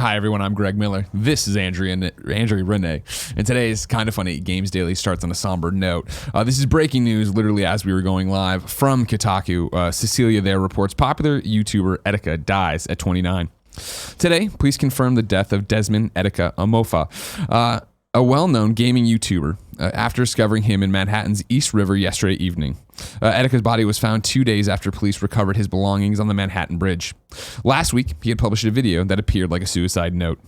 Hi, everyone. I'm Greg Miller. This is Andrea Renee. And today's Kind of Funny Games Daily starts on a somber note. This is breaking news literally as we were going live from Kotaku. Cecilia there reports popular YouTuber Etika dies at 29. Today, police confirmed the death of Desmond Etika Amofa, a well-known gaming YouTuber, after discovering him in Manhattan's East River yesterday evening. Etika's body was found 2 days after police recovered his belongings on the Manhattan Bridge. Last week, he had published a video that appeared like a suicide note.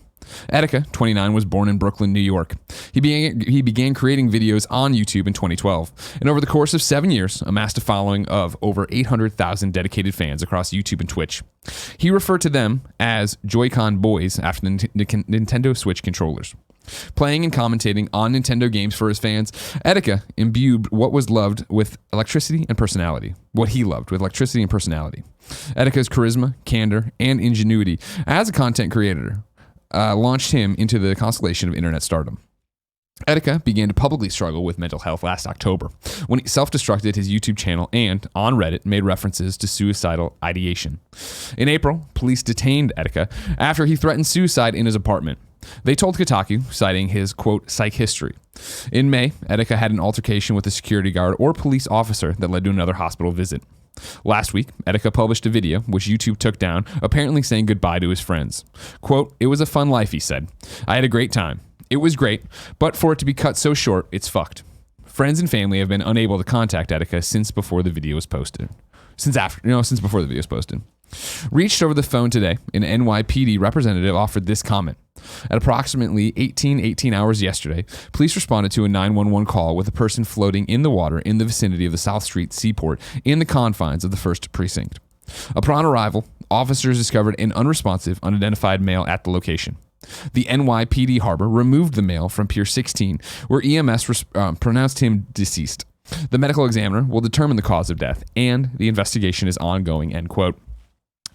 Etika, 29, was born in Brooklyn, New York. He began creating videos on YouTube in 2012, and over the course of 7 years, amassed a following of over 800,000 dedicated fans across YouTube and Twitch. He referred to them as Joy-Con boys after the Nintendo Switch controllers. Playing and commentating on Nintendo games for his fans, Etika imbued what he loved with electricity and personality. Etika's charisma, candor, and ingenuity as a content creator launched him into the constellation of internet stardom. Etika began to publicly struggle with mental health last October when he self-destructed his YouTube channel and, on Reddit, made references to suicidal ideation. In April, police detained Etika after he threatened suicide in his apartment. They told Kotaku, citing his, quote, psych history. In May, Etika had an altercation with a security guard or police officer that led to another hospital visit. Last week, Etika published a video, which YouTube took down, apparently saying goodbye to his friends. Quote, "It was a fun life," he said. "I had a great time. It was great, but for it to be cut so short, it's fucked. Friends and family have been unable to contact Etika since before the video was posted. Since before the video was posted. Reached over the phone today, an NYPD representative offered this comment. At approximately 18 hours yesterday, police responded to a 911 call with a person floating in the water in the vicinity of the South Street Seaport in the confines of the 1st Precinct. Upon arrival, officers discovered an unresponsive, unidentified male at the location. The NYPD Harbor removed the male from Pier 16, where EMS pronounced him deceased. The medical examiner will determine the cause of death, and the investigation is ongoing," end quote.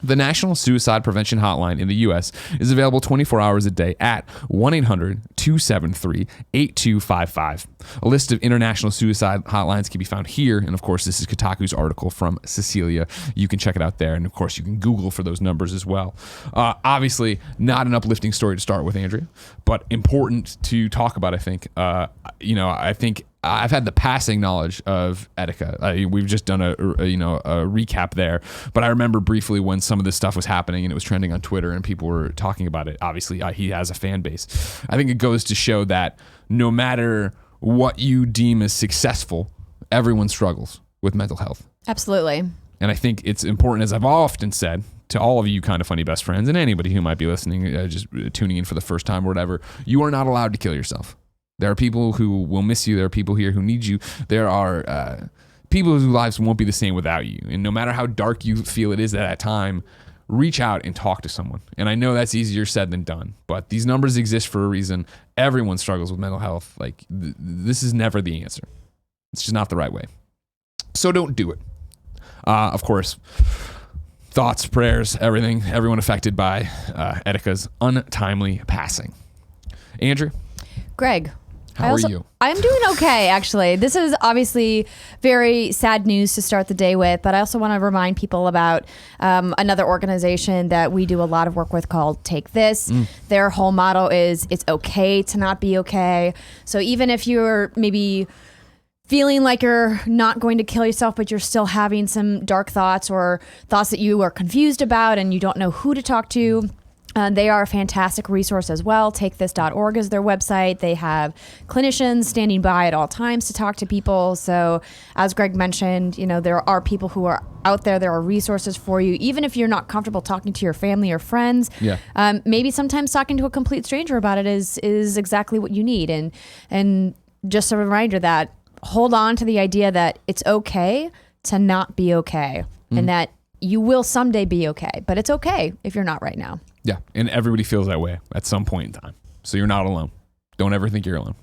The National Suicide Prevention Hotline in the U.S. is available 24 hours a day at 1-800-273-8255. A list of international suicide hotlines can be found here, and of course, this is Kotaku's article from Cecilia. You can check it out there, and of course, you can Google for those numbers as well. Obviously, not an uplifting story to start with, Andrea, but important to talk about, I think. I think I've had the passing knowledge of Etika. We've just done a recap there, but I remember briefly when some of this stuff was happening and it was trending on Twitter and people were talking about it. Obviously, he has a fan base. I think it goes to show that no matter what you deem as successful, everyone struggles with mental health. Absolutely. And I think it's important, as I've often said, to all of you kind of funny best friends and anybody who might be listening, just tuning in for the first time or whatever, you are not allowed to kill yourself. There are people who will miss you. There are people here who need you. There are people whose lives won't be the same without you. And no matter how dark you feel it is at that time, reach out and talk to someone. And I know that's easier said than done, but these numbers exist for a reason. Everyone struggles with mental health. Like, this is never the answer. It's just not the right way. So don't do it. Of course, thoughts, prayers, everyone affected by Etika's untimely passing. Andrew? Greg. How are you? I'm doing okay, actually. This is obviously very sad news to start the day with, but I also want to remind people about another organization that we do a lot of work with called Take This. Their whole motto is, it's okay to not be okay. So even if you're maybe feeling like you're not going to kill yourself, but you're still having some dark thoughts or thoughts that you are confused about and you don't know who to talk to, they are a fantastic resource as well. TakeThis.org is their website. They have clinicians standing by at all times to talk to people. So as Greg mentioned, there are people who are out there. There are resources for you. Even if you're not comfortable talking to your family or friends, maybe sometimes talking to a complete stranger about it is exactly what you need. And just a reminder that hold on to the idea that it's okay to not be okay and that you will someday be okay, but it's okay if you're not right now. Yeah, and everybody feels that way at some point in time. So you're not alone. Don't ever think you're alone.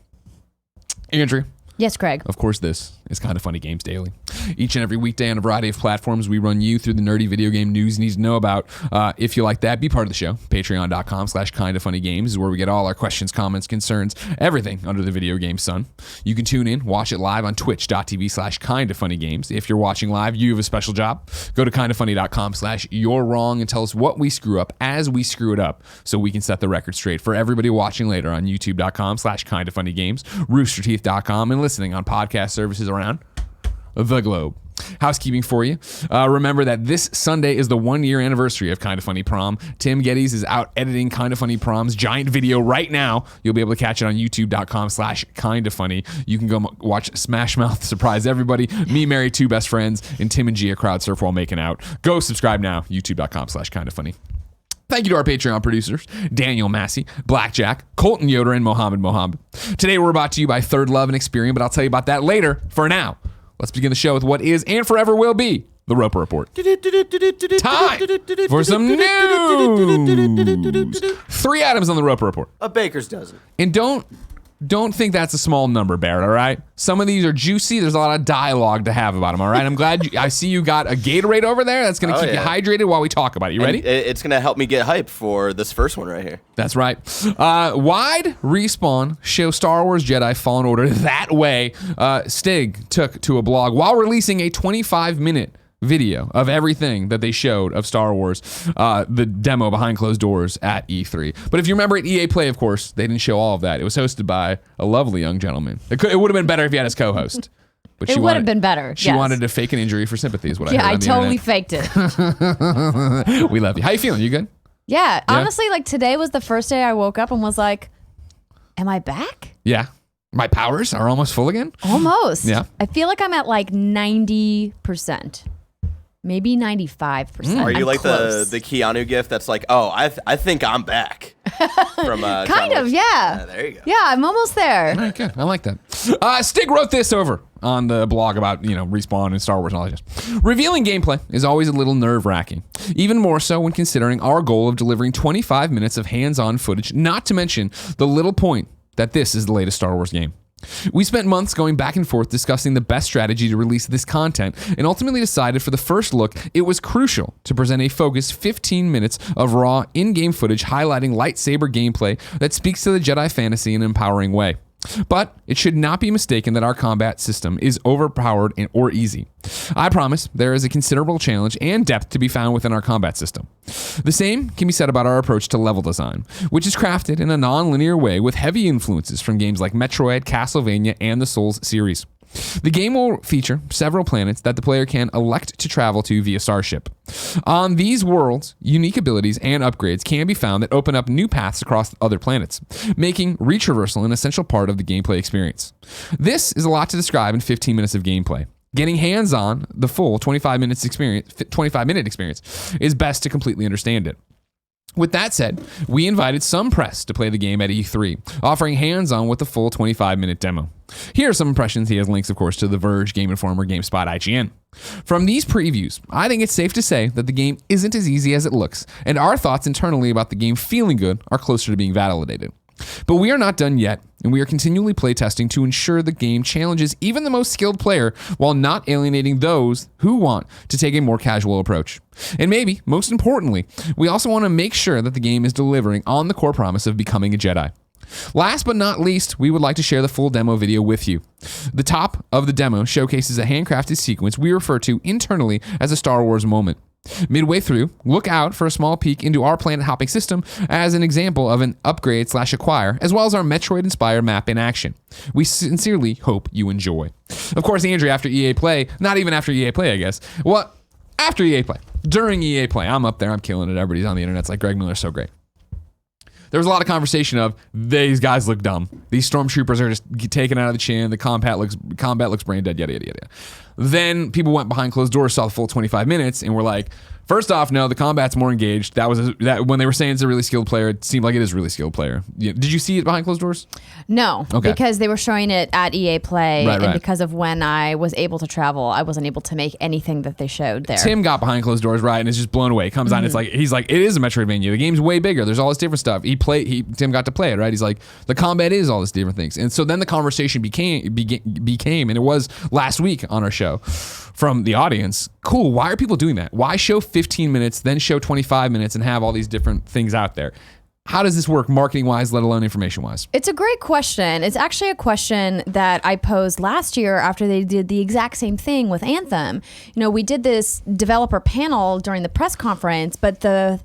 Andrew. Yes, Greg. Of course, this is Kind of Funny Games Daily. Each and every weekday on a variety of platforms, we run you through the nerdy video game news you need to know about. If you like that, be part of the show. Patreon.com/kindafunnygames is where we get all our questions, comments, concerns, everything under the video game sun. You can tune in, watch it live on twitch.tv/kindafunnygames. If you're watching live, you have a special job. Go to kindafunny.com/you're wrong and tell us what we screw up as we screw it up so we can set the record straight for everybody watching later on youtube.com/kindafunnygames, roosterteeth.com, and listening on podcast services around the globe. Housekeeping for you. Remember that this Sunday is the 1-year anniversary of Kinda Funny Prom. Tim Gettys is out editing Kinda Funny Prom's giant video right now. You'll be able to catch it on youtube.com/kindafunny. You can go watch Smash Mouth surprise everybody, me marry 2 best friends, and Tim and Gia crowd surf while making out. Go subscribe now, youtube.com/kindafunny. Thank you to our Patreon producers, Daniel Massey, Blackjack, Colton Yoder, and Mohammed. Today we're brought to you by Thirdlove and Experian, but I'll tell you about that later. For now, let's begin the show with what is and forever will be the Roper Report. Time for some news. 3 items on the Roper Report. A baker's dozen. And don't think that's a small number, Barrett, all right? Some of these are juicy. There's a lot of dialogue to have about them, all right? I'm glad I see you got a Gatorade over there. That's going to keep you hydrated while we talk about it. You ready? It's going to help me get hype for this first one right here. That's right. Wide Respawn show Star Wars Jedi Fallen Order that way. Stig took to a blog while releasing a 25-minute video of everything that they showed of Star Wars, the demo behind closed doors at E3. But if you remember at EA Play, of course, they didn't show all of that. It was hosted by a lovely young gentleman. It would have been better if he had his co-host. But it would have been better. She wanted to fake an injury for sympathy is what I heard on the totally faked it. We love you. How you feeling? You good? Yeah. Honestly, like today was the first day I woke up and was like, am I back? Yeah. My powers are almost full again? Almost. Yeah. I feel like I'm at like 90%. Maybe 95%. Are you I'm like close. the Keanu gift that's like, oh, I think I'm back? From kind of, yeah. There you go. Yeah, I'm almost there. All right, good. I like that. Stig wrote this over on the blog about, Respawn and Star Wars and all that. Revealing gameplay is always a little nerve-wracking, even more so when considering our goal of delivering 25 minutes of hands-on footage, not to mention the little point that this is the latest Star Wars game. We spent months going back and forth discussing the best strategy to release this content and ultimately decided for the first look it was crucial to present a focused 15 minutes of raw in-game footage highlighting lightsaber gameplay that speaks to the Jedi fantasy in an empowering way. But it should not be mistaken that our combat system is overpowered or easy. I promise there is a considerable challenge and depth to be found within our combat system. The same can be said about our approach to level design, which is crafted in a non-linear way with heavy influences from games like Metroid, Castlevania, and the Souls series. The game will feature several planets that the player can elect to travel to via starship. On these worlds, unique abilities and upgrades can be found that open up new paths across other planets, making retraversal an essential part of the gameplay experience. This is a lot to describe in 15 minutes of gameplay. Getting hands-on the full 25-minute experience is best to completely understand it. With that said, we invited some press to play the game at E3, offering hands-on with the full 25-minute demo. Here are some impressions. He has links, of course, to The Verge, Game Informer, GameSpot, IGN. From these previews, I think it's safe to say that the game isn't as easy as it looks, and our thoughts internally about the game feeling good are closer to being validated. But we are not done yet, and we are continually playtesting to ensure the game challenges even the most skilled player while not alienating those who want to take a more casual approach. And maybe, most importantly, we also want to make sure that the game is delivering on the core promise of becoming a Jedi. Last but not least, we would like to share the full demo video with you. The top of the demo showcases a handcrafted sequence we refer to internally as a Star Wars moment. Midway through, look out for a small peek into our planet hopping system as an example of an upgrade/acquire, as well as our Metroid-inspired map in action. We sincerely hope you enjoy. Of course, Andrew, after EA Play, not even after EA Play, I guess. Well, after EA Play, during EA Play, I'm up there, I'm killing it. Everybody's on the internet. It's like Greg Miller's so great. There was a lot of conversation of these guys look dumb. These stormtroopers are just taken out of the chin. The combat looks brain dead. Yada yada yada. Then people went behind closed doors, saw the full 25 minutes, and were like, first off, no, the combat's more engaged. That when they were saying it's a really skilled player, it seemed like it is a really skilled player. Did you see it behind closed doors? No, Okay. because they were showing it at EA Play, Right. and because of when I was able to travel, I wasn't able to make anything that they showed there. Tim got behind closed doors, right, and is just blown away. He comes on, it's like he's like, it is a Metroidvania. The game's way bigger. There's all this different stuff. Tim got to play it, right? He's like, the combat is all this different things. And so then the conversation became, and it was last week on our show, show from the audience. Cool. Why are people doing that? Why show 15 minutes, then show 25 minutes and have all these different things out there? How does this work marketing-wise, let alone information-wise? It's a great question. It's actually a question that I posed last year after they did the exact same thing with Anthem. You know, we did this developer panel during the press conference, but the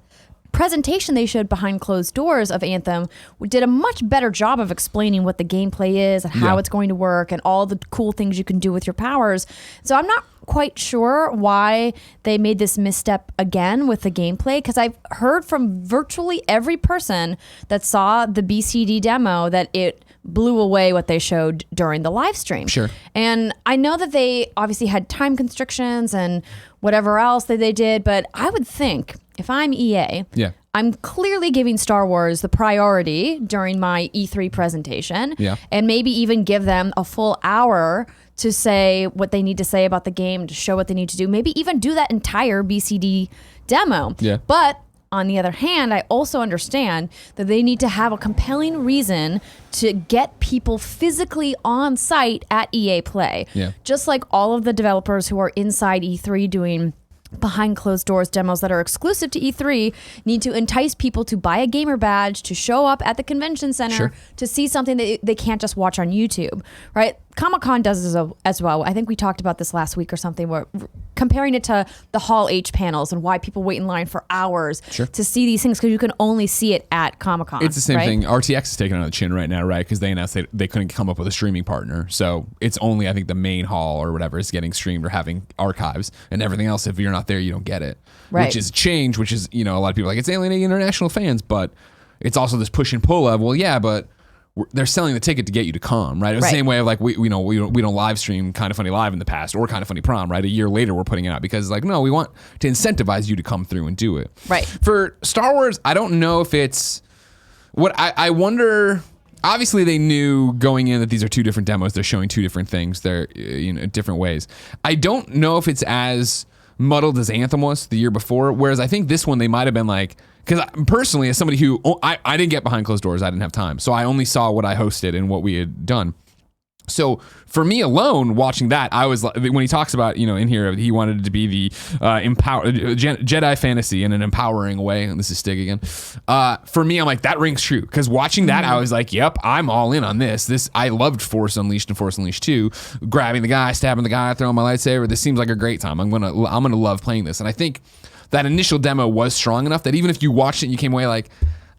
presentation they showed behind closed doors of Anthem did a much better job of explaining what the gameplay is and how it's going to work and all the cool things you can do with your powers. So I'm not quite sure why they made this misstep again with the gameplay, because I've heard from virtually every person that saw the BCD demo that it blew away what they showed during the live stream. Sure. And I know that they obviously had time constrictions and whatever else that they did, but I would think if I'm EA, I'm clearly giving Star Wars the priority during my E3 presentation, and maybe even give them a full hour to say what they need to say about the game, to show what they need to do. Maybe even do that entire BCD demo. But on the other hand, I also understand that they need to have a compelling reason to get people physically on site at EA Play. Just like all of the developers who are inside E3 doing behind closed doors demos that are exclusive to E3 need to entice people to buy a gamer badge, to show up at the convention center, to see something that they can't just watch on YouTube, right? Comic-Con does this as well. I think we talked about this last week or something, where comparing it to the Hall H panels and why people wait in line for hours to see these things, because you can only see it at Comic-Con. It's the same thing. RTX is taking on the chin right now, right? Because they announced they couldn't come up with a streaming partner. So it's only, I think, the main hall or whatever is getting streamed or having archives, and everything else, if you're not there, you don't get it. Which is change, which is, you know, a lot of people are like, it's alienating international fans, but it's also this push and pull of, well, yeah, but they're selling the ticket to get you to come, right? It was the same way of like, we don't live stream Kind of Funny Live in the past or Kind of Funny Prom, right? A year later, we're putting it out because like, no, we want to incentivize you to come through and do it. Right. For Star Wars, I don't know if it's what I wonder. Obviously, they knew going in that these are two different demos. They're showing two different things. They're different ways. I don't know if it's as muddled as Anthem was the year before, whereas I think this one they might have been like, because personally, as somebody who I didn't get behind closed doors, I didn't have time, so I only saw what I hosted and what we had done. So for me alone, watching that, I was like, when he talks about, in here, he wanted it to be the Jedi fantasy in an empowering way. And this is Stig again. For me, I'm like, that rings true. Because watching that, I was like, yep, I'm all in on this. I loved Force Unleashed and Force Unleashed 2. Grabbing the guy, stabbing the guy, throwing my lightsaber. This seems like a great time. I'm gonna love playing this. And I think that initial demo was strong enough that even if you watched it and you came away like,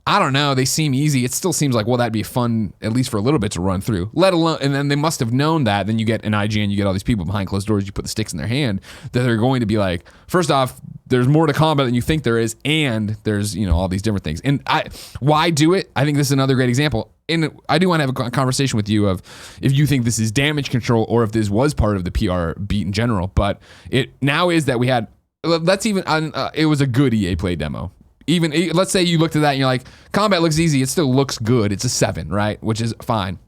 I don't know, they seem easy, it still seems like, well, that'd be fun, at least for a little bit, to run through. Let alone, and then they must have known that. Then you get an IGN, you get all these people behind closed doors, you put the sticks in their hand, that they're going to be like, first off, there's more to combat than you think there is, and there's, all these different things. And why do it? I think this is another great example. And I do want to have a conversation with you of if you think this is damage control or if this was part of the PR beat in general. But it now is that we had, it was a good EA Play demo. Even let's say you looked at that and you're like, combat looks easy, it still looks good. It's a 7, right? Which is fine.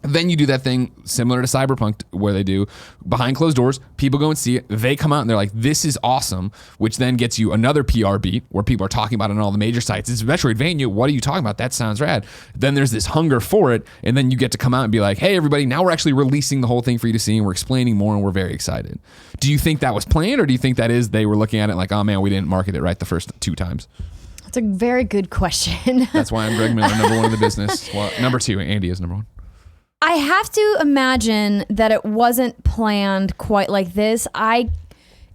Then you do that thing similar to Cyberpunk where they do behind closed doors, people go and see it, they come out and they're like, this is awesome, which then gets you another PR beat where people are talking about it on all the major sites. It's Metroidvania, what are you talking about? That sounds rad. Then there's this hunger for it, and then you get to come out and be like, hey everybody, now we're actually releasing the whole thing for you to see and we're explaining more and we're very excited. Do you think that was planned, or do you think that is they were looking at it like, oh man, we didn't market it right the first 2 times? That's a very good question. That's why I'm Greg Miller, number 1 in the business. Well, number 2, Andy is number 1. I have to imagine that it wasn't planned quite like this.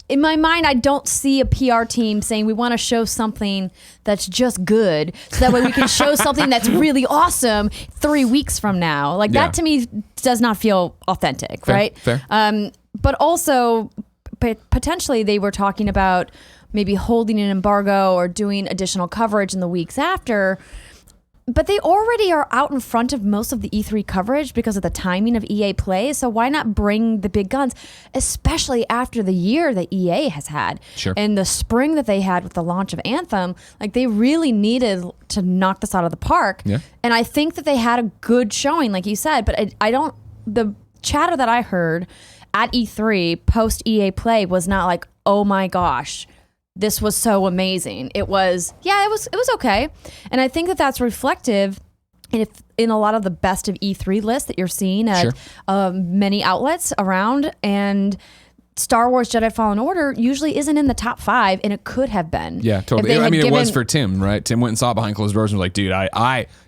In my mind, I don't see a PR team saying we want to show something that's just good, so that way we can show something that's really awesome 3 weeks from now. Like that to me does not feel authentic, fair, right? Fair. But also, potentially they were talking about maybe holding an embargo or doing additional coverage in the weeks after. But they already are out in front of most of the E3 coverage because of the timing of EA Play. So why not bring the big guns, especially after the year that EA has had. Sure. And the spring that they had with the launch of Anthem. Like, they really needed to knock this out of the park. Yeah. And I think that they had a good showing, like you said. But the chatter that I heard at E3 post EA Play was not like, oh my gosh, this was so amazing. It was okay. And I think that that's reflective in a lot of the best of E3 lists that you're seeing at many outlets around. And Star Wars Jedi Fallen Order usually isn't in the top 5, and it could have been. Yeah, totally. I mean, it was for Tim, right? Tim went and saw it behind closed doors and was like, dude,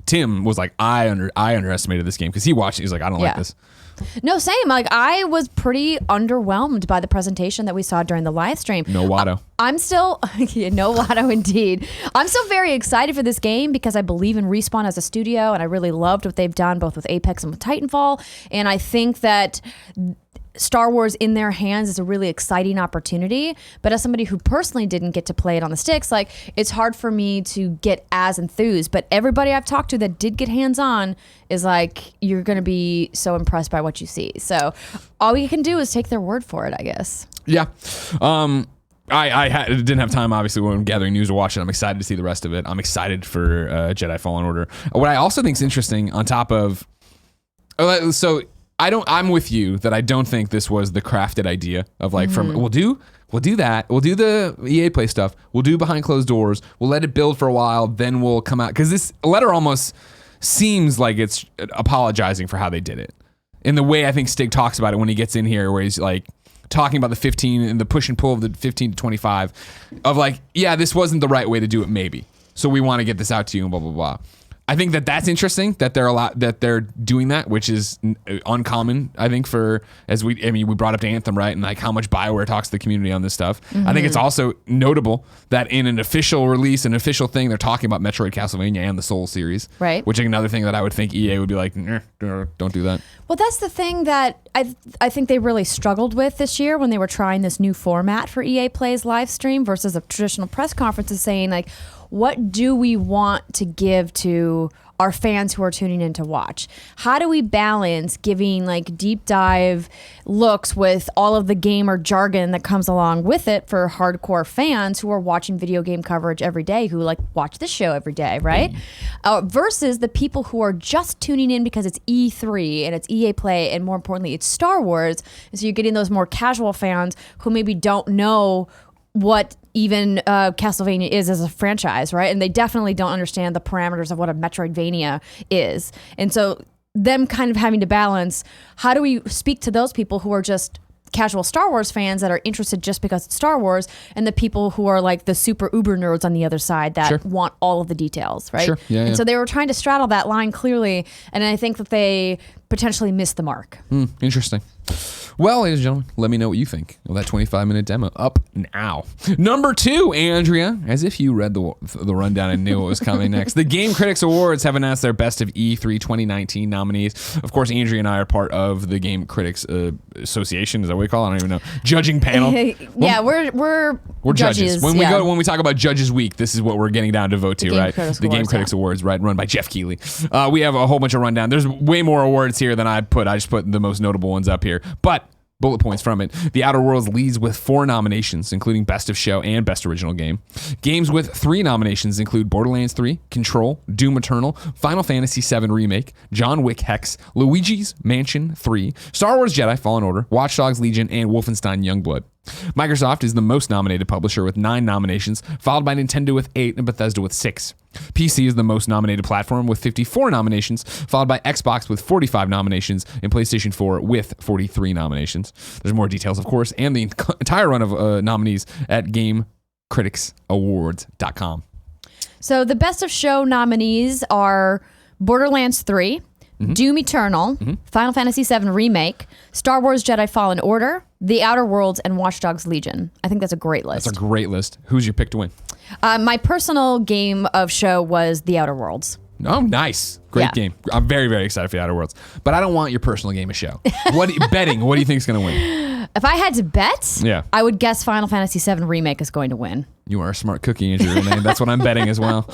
Tim was like, I underestimated this game because he watched it. He's like, I don't like this. No, same. Like, I was pretty underwhelmed by the presentation that we saw during the live stream. No Watto. I'm still, no Watto indeed. I'm still very excited for this game because I believe in Respawn as a studio, and I really loved what they've done both with Apex and with Titanfall. And I think that Star Wars in their hands is a really exciting opportunity. But as somebody who personally didn't get to play it on the sticks, like, it's hard for me to get as enthused. But everybody I've talked to that did get hands-on is like, you're going to be so impressed by what you see. So all we can do is take their word for it, I guess. Yeah. I didn't have time, obviously, when I'm gathering news to watch it. I'm excited to see the rest of it. I'm excited for Jedi Fallen Order. What I also think is interesting on top of... I'm with you that I don't think this was the crafted idea of like we'll do that. We'll do the EA Play stuff. We'll do behind closed doors. We'll let it build for a while. Then we'll come out. Because this letter almost seems like it's apologizing for how they did it. In the way I think Stig talks about it when he gets in here, where he's like talking about the 15 and the push and pull of the 15 to 25 of like, yeah, this wasn't the right way to do it maybe. So we want to get this out to you and blah, blah, blah. I think that's interesting that they're doing that, which is uncommon. I think we brought up to Anthem, right, and like how much BioWare talks to the community on this stuff. I think it's also notable that in an official release, an official thing, they're talking about Metroid, Castlevania, and the Soul series, right? Which is another thing that I would think EA would be like, don't do that. Well, that's the thing that I think they really struggled with this year when they were trying this new format for EA Play's live stream versus a traditional press conference, is saying like, what do we want to give to our fans who are tuning in to watch? How do we balance giving like deep dive looks with all of the gamer jargon that comes along with it for hardcore fans who are watching video game coverage every day, who like watch this show every day, right? Versus the people who are just tuning in because it's E3 and it's EA Play, and more importantly, it's Star Wars. And so you're getting those more casual fans who maybe don't know what even Castlevania is as a franchise, right? And they definitely don't understand the parameters of what a Metroidvania is. And so them kind of having to balance, how do we speak to those people who are just casual Star Wars fans that are interested just because it's Star Wars, and the people who are like the super uber nerds on the other side that want all of the details, right? Sure. Yeah, and so they were trying to straddle that line clearly, and I think that they potentially missed the mark. Interesting. Well, ladies and gentlemen, let me know what you think of that 25-minute demo up now. Number 2, Andrea, as if you read the rundown and knew what was coming next. The Game Critics Awards have announced their Best of E3 2019 nominees. Of course, Andrea and I are part of the Game Critics Association. Is that what we call it? I don't even know. Judging panel. Yeah, we're judges. When we talk about Judges Week, this is what we're getting down to vote to, right? The Game Critics Awards, right? Run by Jeff Keighley. We have a whole bunch of rundown. There's way more awards here than I put. I just put the most notable ones up here. But bullet points from it. The Outer Worlds leads with 4 nominations, including Best of Show and Best Original Game. Games with 3 nominations include Borderlands 3, Control, Doom Eternal, Final Fantasy VII Remake, John Wick Hex, Luigi's Mansion 3, Star Wars Jedi Fallen Order, Watch Dogs Legion, and Wolfenstein Youngblood. Microsoft is the most nominated publisher with 9 nominations, followed by Nintendo with 8 and Bethesda with 6. PC is the most nominated platform with 54 nominations, followed by Xbox with 45 nominations and PlayStation 4 with 43 nominations. There's more details, of course, and the entire run of nominees at GameCriticsAwards.com. So the Best of Show nominees are Borderlands 3, Doom Eternal, Final Fantasy VII Remake, Star Wars Jedi Fallen Order, The Outer Worlds, and Watch Dogs Legion. I think that's a great list. That's a great list. Who's your pick to win? My personal game of show was The Outer Worlds. Oh, nice. Great game. I'm very, very excited for The Outer Worlds. But I don't want your personal game of show. What do you think is going to win? If I had to bet, I would guess Final Fantasy VII Remake is going to win. You are a smart cookie, Andrew. That's what I'm betting as well.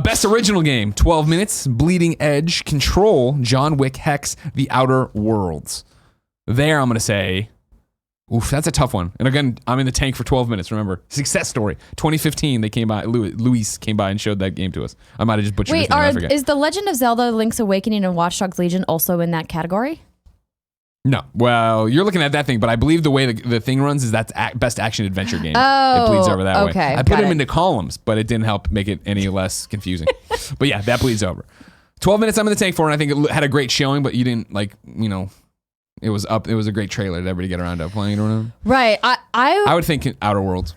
Best Original Game, 12 Minutes, Bleeding Edge, Control, John Wick Hex, The Outer Worlds. There, I'm going to say... Oof, that's a tough one. And again, I'm in the tank for 12 minutes, remember. Success Story. 2015, they came by, Luis came by and showed that game to us. I might have just butchered his name, I forget. Is The Legend of Zelda Link's Awakening and Watch Dogs Legion also in that category? No. Well, you're looking at that thing, but I believe the way the thing runs is that's best action adventure game. Oh, it bleeds over that way. Okay, I put them into columns, but it didn't help make it any less confusing. But yeah, that bleeds over. 12 minutes I'm in the tank for, and I think it had a great showing, but you didn't It was up. It was a great trailer to everybody get around to playing it around. Right. I would think Outer Worlds.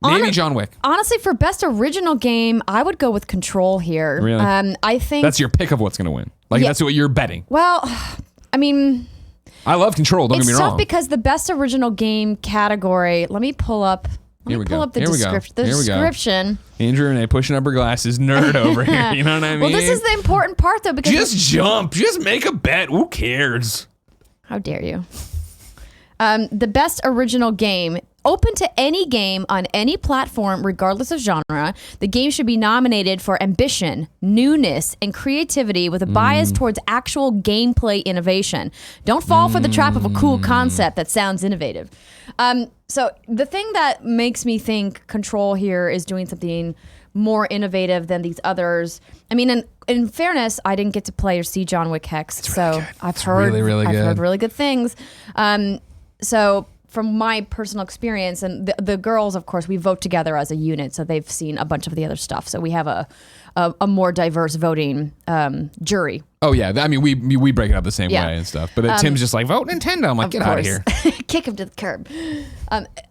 Maybe John Wick. Honestly, for best original game, I would go with Control here. Really? I think that's your pick of what's going to win. Like that's what you're betting. Well, I mean, I love Control. Don't get me wrong. It's tough because the best original game category. Let me pull up. Here we pull go. up the Here we go. description. The Here we go. description. Andrew Renee pushing up her glasses, nerd over here. You know what I mean? Well, this is the important part though, because just jump, just make a bet. Who cares? How dare you? The best original game. Open to any game on any platform, regardless of genre. The game should be nominated for ambition, newness, and creativity with a bias towards actual gameplay innovation. Don't fall for the trap of a cool concept that sounds innovative. So the thing that makes me think Control here is doing something more innovative than these others. I mean, in fairness, I didn't get to play or see John Wick Hex, so I've heard really good things. So from my personal experience, and the girls, of course, we vote together as a unit, so they've seen a bunch of the other stuff. So we have a more diverse voting jury. Oh yeah, I mean we break it up the same way and stuff. But Tim's just like, vote Nintendo. I'm like, get out of here. Kick him to the curb.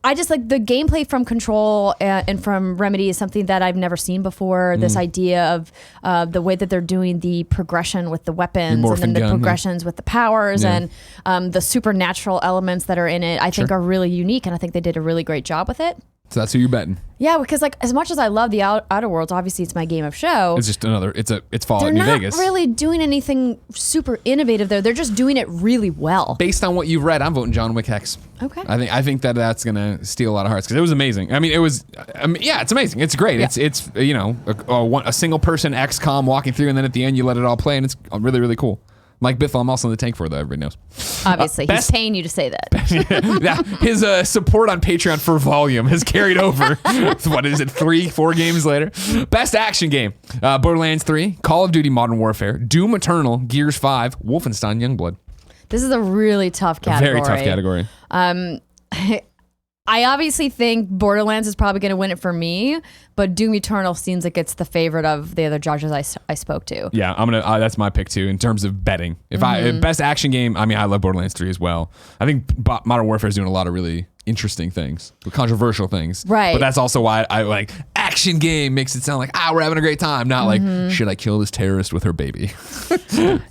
I just like the gameplay from Control and from Remedy is something that I've never seen before. This idea of the way that they're doing the progression with the weapons and then the progressions with the powers and the supernatural elements that are in it, I think are really unique, and I think they did a really great job with it. So that's who you're betting. Yeah, because like as much as I love the Outer Worlds, obviously it's my game of show. It's just another. It's Fallout New Vegas. They're not really doing anything super innovative there. They're just doing it really well. Based on what you've read, I'm voting John Wick Hex. Okay. I think that's gonna steal a lot of hearts because it was amazing. I mean, it was. Yeah, it's amazing. It's great. Yeah. It's a single person XCOM walking through, and then at the end you let it all play, and it's really really cool. Mike Biffle, I'm also in the tank for, though, everybody knows. Obviously, he's paying you to say that. Yeah, his support on Patreon for volume has carried over. What is it, 3-4 games later? Best action game, Borderlands 3, Call of Duty Modern Warfare, Doom Eternal, Gears 5, Wolfenstein Youngblood. This is a really tough category. Very tough category. I obviously think Borderlands is probably going to win it for me, but Doom Eternal seems like it's the favorite of the other judges I spoke to. Yeah, I'm gonna. That's my pick too in terms of betting. If best action game, I mean, I love Borderlands 3 as well. I think Modern Warfare is doing a lot of really interesting things, controversial things. Right. But that's also why I like action game makes it sound like we're having a great time, not like should I kill this terrorist with her baby?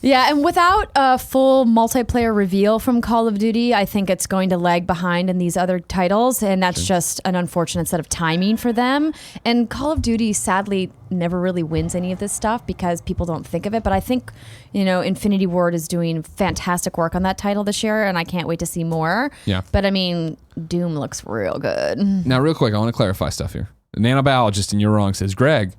Yeah, and without a full multiplayer reveal from Call of Duty, I think it's going to lag behind in these other titles, and that's just an unfortunate set of timing for them. And Call of Duty, sadly, never really wins any of this stuff because people don't think of it. But I think, Infinity Ward is doing fantastic work on that title this year, and I can't wait to see more. Yeah. But I mean, Doom looks real good. Now, real quick, I want to clarify stuff here. The nanobiologist in You're Wrong says, Greg,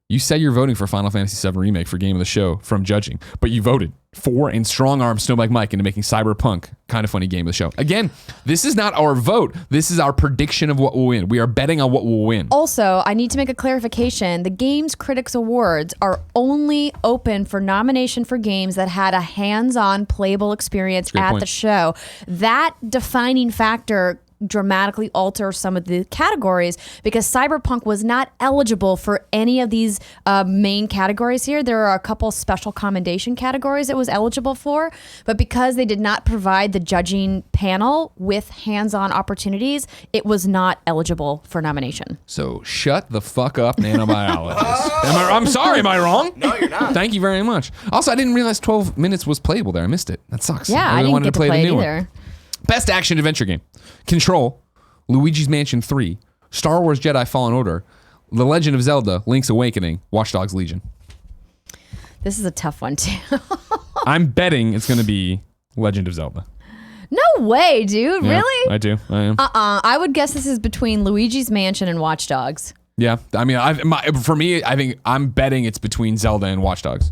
you said you're voting for Final Fantasy VII Remake for Game of the Show from judging, but you voted for and strong-armed Snowbike Mike into making Cyberpunk Kind of Funny Game of the Show. Again, this is not our vote. This is our prediction of what will win. We are betting on what will win. Also, I need to make a clarification. The Games Critics Awards are only open for nomination for games that had a hands-on playable experience at the show. That defining factor dramatically alter some of the categories because Cyberpunk was not eligible for any of these main categories here. There are a couple special commendation categories it was eligible for, but because they did not provide the judging panel with hands-on opportunities, it was not eligible for nomination. So shut the fuck up, nanobiologist. I'm sorry, am I wrong? No, you're not. Thank you very much. Also, I didn't realize 12 minutes was playable there. I missed it. That sucks. Yeah, I didn't get to play it either. Best action adventure game. Control, Luigi's Mansion 3, Star Wars Jedi Fallen Order, The Legend of Zelda, Link's Awakening, Watch Dogs Legion. This is a tough one too. I'm betting it's going to be Legend of Zelda. No way, dude. Yeah, really? I do. I am. I would guess this is between Luigi's Mansion and Watch Dogs. Yeah. I mean, for me, I think I'm betting it's between Zelda and Watch Dogs.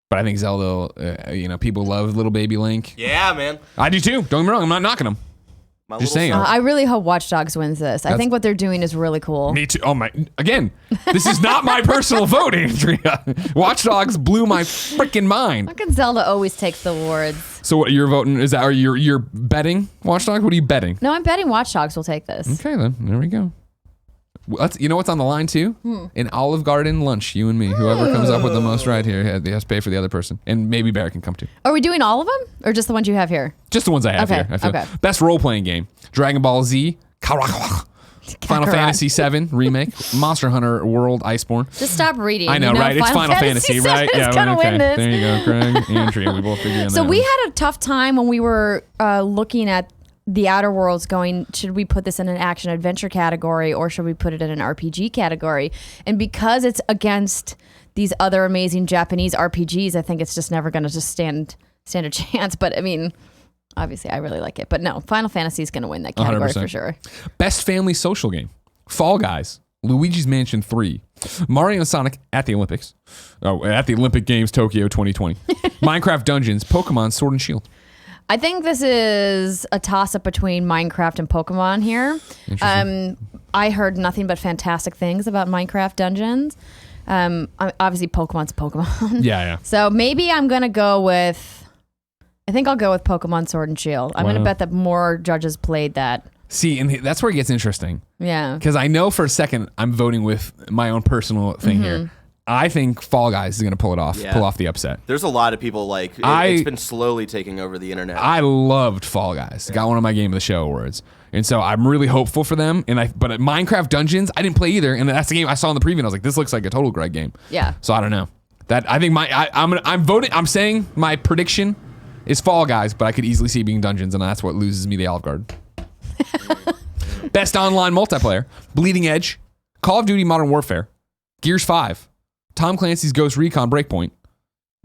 But I think Zelda, people love little baby Link. Yeah, man. I do too. Don't get me wrong. I'm not knocking them. Just saying. I really hope Watch Dogs wins this. I think what they're doing is really cool. Me too. Oh my! Again, this is not my personal vote, Andrea. Watch Dogs blew my freaking mind. Fucking Zelda always takes the awards. So what you're voting is that? Or you're betting Watch Dogs? What are you betting? No, I'm betting Watch Dogs will take this. Okay, then there we go. You know what's on the line too? An Olive Garden lunch, you and me. Whoever comes up with the most right here has to pay for the other person. And maybe Barrett can come too. Are we doing all of them or just the ones you have here? Just the ones I have Okay, here. I feel. okay. Best role-playing game. Dragon Ball Z. Final Fantasy VII Remake. Monster Hunter World Iceborne. Just stop reading. I know, right? It's Final Fantasy, right? Yeah, gonna win this. There you go, Craig. Andrea, we both figured on So that we one. had a tough time when we were looking at the Outer Worlds going, should we put this in an action adventure category or should we put it in an RPG category? And because it's against these other amazing Japanese RPGs, I think it's just never going to just stand a chance. But I mean, obviously I really like it. But no, Final Fantasy is going to win that category 100%. for sure. Best family social game. Fall Guys. Luigi's Mansion 3. Mario and Sonic at the Olympics. Oh, at the Olympic Games Tokyo 2020. Minecraft Dungeons. Pokemon Sword and Shield. I think this is a toss-up between Minecraft and Pokemon here. I heard nothing but fantastic things about Minecraft Dungeons. Obviously, Pokemon's Pokemon. Yeah. So maybe I'm going to go with... I think I'll go with Pokemon Sword and Shield. I'm going to bet that more judges played that. See, and that's where it gets interesting. Yeah. Because I know for a second I'm voting with my own personal thing here. I think Fall Guys is going to pull off the upset. There's a lot of people it's been slowly taking over the internet. I loved Fall Guys. Got one of my Game of the Show awards. And so I'm really hopeful for them. But at Minecraft Dungeons, I didn't play either. And that's the game I saw in the preview. And I was like, this looks like a total Greg game. Yeah. So I don't know. I'm voting. I'm saying my prediction is Fall Guys, but I could easily see it being Dungeons, and that's what loses me the Olive Garden. Best online multiplayer: Bleeding Edge, Call of Duty Modern Warfare, Gears 5, Tom Clancy's Ghost Recon Breakpoint,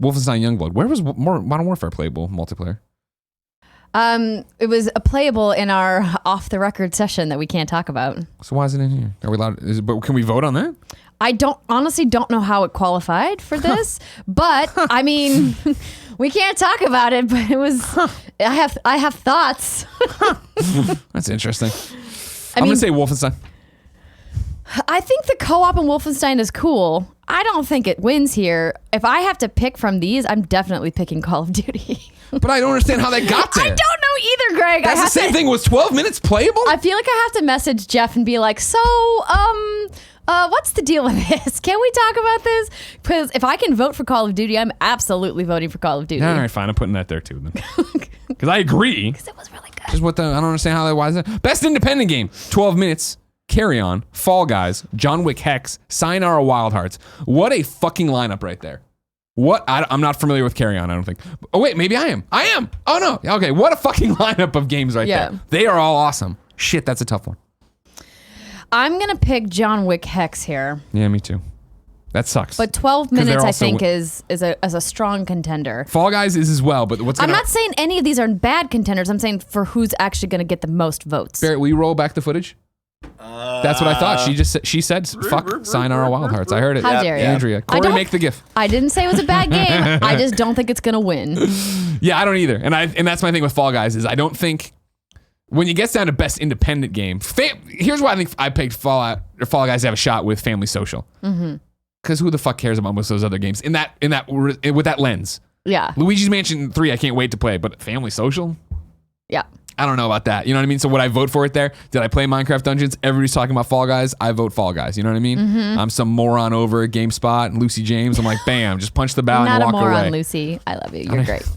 Wolfenstein Youngblood. Where was Modern Warfare playable multiplayer? It was playable in our off-the-record session that we can't talk about. So why is it in here? Are we allowed? But can we vote on that? I honestly don't know how it qualified for this, but I mean, we can't talk about it. But it was. I have thoughts. That's interesting. I I'm mean, gonna say Wolfenstein. I think the co-op in Wolfenstein is cool. I don't think it wins here. If I have to pick from these, I'm definitely picking Call of Duty. But I don't understand how that got there. I don't know either, Greg. That's the same thing. Was 12 minutes playable? I feel like I have to message Jeff and be like, so, what's the deal with this? Can we talk about this? Because if I can vote for Call of Duty, I'm absolutely voting for Call of Duty. All right, fine. I'm putting that there too then. Because I agree. Because it was really good. Just I don't understand how that was. Best independent game: 12 minutes. Carry On, Fall Guys, John Wick Hex, Sayonara Wild Hearts. What a fucking lineup right there. What? I'm not familiar with Carry On, I don't think. Oh, wait, maybe I am. I am. Oh, no. Okay, what a fucking lineup of games right there. They are all awesome. Shit, that's a tough one. I'm going to pick John Wick Hex here. Yeah, me too. That sucks. But 12 minutes, I think, is a strong contender. Fall Guys is as well, but I'm not saying any of these are bad contenders. I'm saying for who's actually going to get the most votes. Barrett, will you roll back the footage? That's what I thought. She said, fuck Sayonara Wild Hearts. I heard it. How dare you? Andrea. Corey, make the gif. I didn't say it was a bad game. I just don't think it's going to win. Yeah, I don't either. And that's my thing with Fall Guys is I don't think when it gets down to best independent game, here's why I think I picked Fall Guys to have a shot with Family Social. Because who the fuck cares about most of those other games with that lens? Yeah. Luigi's Mansion 3, I can't wait to play, but Family Social? Yeah. I don't know about that. You know what I mean? So would I vote for it there? Did I play Minecraft Dungeons? Everybody's talking about Fall Guys. I vote Fall Guys. You know what I mean? I'm some moron over at GameSpot and Lucy James. I'm like, bam, just punch the bow and walk away. Not a moron, Lucy. I love you. You're great.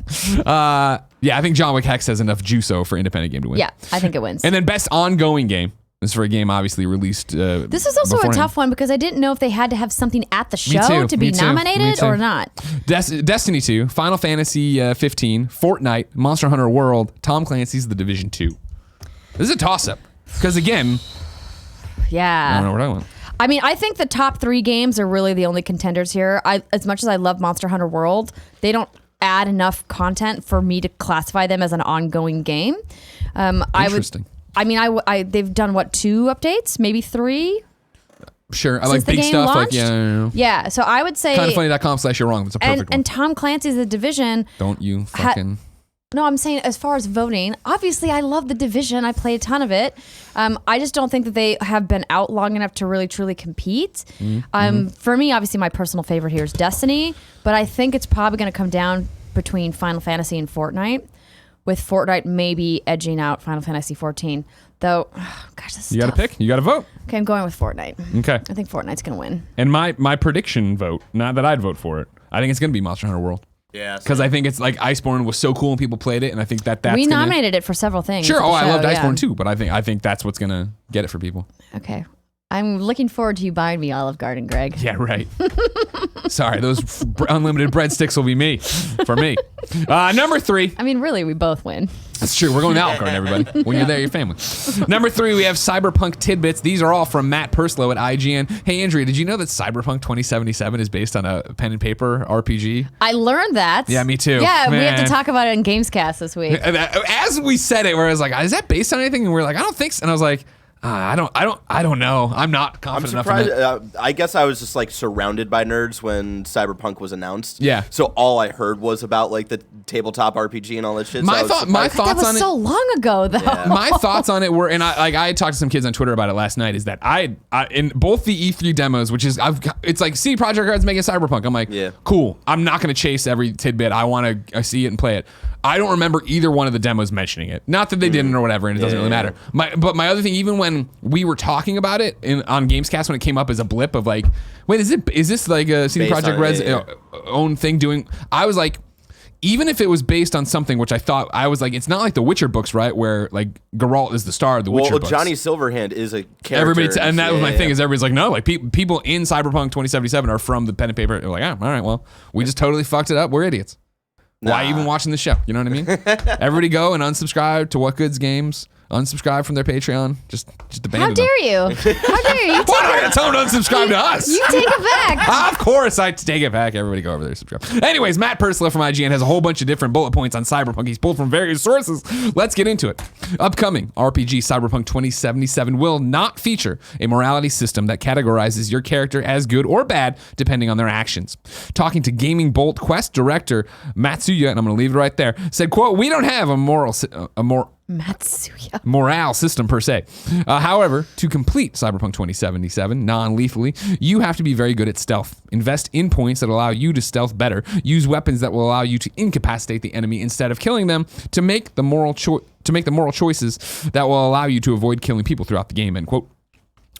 Yeah, I think John Wick Hex has enough juice-o for independent game to win. Yeah, I think it wins. And then best ongoing game. This is for a game obviously released. This is also beforehand. a tough one because I didn't know if they had to have something at the show to be nominated or not. Destiny 2, Final Fantasy 15, Fortnite, Monster Hunter World, Tom Clancy's The Division 2. This is a toss-up because again, yeah, I don't know what I want. I mean, I think the top 3 games are really the only contenders here. As much as I love Monster Hunter World, they don't add enough content for me to classify them as an ongoing game. Interesting. They've done 2 updates, maybe 3. Sure, I like big stuff. Launched? Yeah. So I would say kindoffunny.com/you're wrong. That's a perfect one. And Tom Clancy's The Division. Don't you fucking. No, I'm saying as far as voting, obviously I love The Division. I play a ton of it. I just don't think that they have been out long enough to really truly compete. For me, obviously my personal favorite here is Destiny, but I think it's probably going to come down between Final Fantasy and Fortnite. with Fortnite maybe edging out Final Fantasy 14. Though, oh, gosh, this is You got to tough. pick. You got to vote. Okay, I'm going with Fortnite. Okay. I think Fortnite's going to win. And my prediction vote, not that I'd vote for it, I think it's going to be Monster Hunter World. Yeah. Because I think it's like Iceborne was so cool and people played it, and I think that's We gonna, nominated it for several things. Sure. at the I show, loved yeah. Iceborne too, but I think that's what's gonna get it for people. Okay. I'm looking forward to you buying me Olive Garden, Greg. Yeah, right. Sorry, those unlimited breadsticks will be me for me. Number 3. I mean, really, we both win. That's true. We're going to Olive Garden, everybody. When you're there, your family. Number 3, we have Cyberpunk Tidbits. These are all from Matt Purslow at IGN. Hey, Andrea, did you know that Cyberpunk 2077 is based on a pen and paper RPG? I learned that. Yeah, me too. Yeah, we have Man. to talk about it in Gamescast this week. As we said it, where I was like, is that based on anything? And we are like, I don't think so. And I was like, I don't know. I'm not I'm confident surprised. enough in it. I guess I was just like surrounded by nerds when Cyberpunk was announced. Yeah. So all I heard was about like the tabletop RPG and all that shit. My so thoughts That was on so long ago, though. Yeah. My thoughts on it were, and I had talked to some kids on Twitter about it last night, is that I in both the E3 demos, which is it's like CD Projekt Red's making Cyberpunk. I'm like, Yeah. cool. I'm not going to chase every tidbit. I want to see it and play it. I don't remember either one of the demos mentioning it. Not that they didn't or whatever, and it doesn't really matter. But my other thing, even when we were talking about it on Gamescast, when it came up as a blip of like, wait, is this like a CD Based Projekt on- Red's yeah. own thing doing? I was like, even if it was based on something, which I thought, I was like, it's not like the Witcher books, right? Where like Geralt is the star of the Witcher Well, books. Johnny Silverhand is a character. Everybody, and that was my thing. Yeah. Is everybody's like, no, like people in Cyberpunk 2077 are from the pen and paper. They're like, all right, well, we just totally fucked it up. We're idiots. Why even watching the show? You know what I mean? Everybody go and unsubscribe to What Goods Games. Unsubscribe from their Patreon. Just abandon How them. dare you? How dare you? Why do I gotta tell them to unsubscribe to us? You take it back. Of course, I take it back. Everybody go over there, subscribe. Anyways, Matt Purslow from IGN has a whole bunch of different bullet points on Cyberpunk. He's pulled from various sources. Let's get into it. Upcoming RPG Cyberpunk 2077 will not feature a morality system that categorizes your character as good or bad depending on their actions. Talking to Gaming Bolt Quest director Matsuya, and I'm going to leave it right there, said, quote, "We don't have a Matsuya. morale system per se. However, to complete Cyberpunk 2077 non-lethally, you have to be very good at stealth. Invest in points that allow you to stealth better. Use weapons that will allow you to incapacitate the enemy instead of killing them to make the moral choices that will allow you to avoid killing people throughout the game." End quote.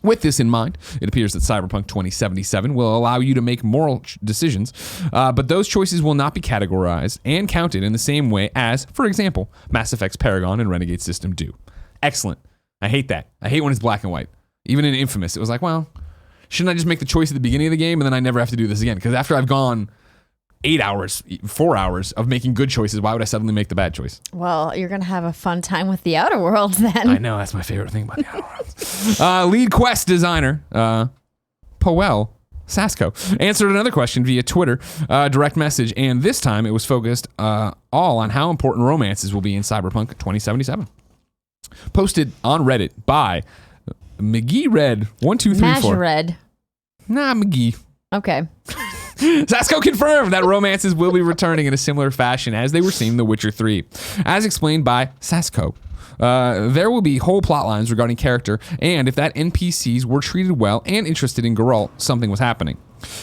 With this in mind, it appears that Cyberpunk 2077 will allow you to make moral decisions, but those choices will not be categorized and counted in the same way as, for example, Mass Effect's Paragon and Renegade system do. Excellent. I hate that. I hate when it's black and white. Even in Infamous, it was like, well, shouldn't I just make the choice at the beginning of the game and then I never have to do this again? Because after I've gone 4 hours of making good choices, why would I suddenly make the bad choice? Well, you're going to have a fun time with the Outer Worlds then. I know, that's my favorite thing about the Outer Worlds. Lead quest designer, Poel Sasko, answered another question via Twitter direct message, and this time it was focused all on how important romances will be in Cyberpunk 2077. Posted on Reddit by McGee Red 1234. Red. Nah, McGee. Okay. Sasko confirmed that romances will be returning in a similar fashion as they were seen in The Witcher 3. As explained by Sasko, there will be whole plot lines regarding character, and if that NPCs were treated well and interested in Geralt, something was happening.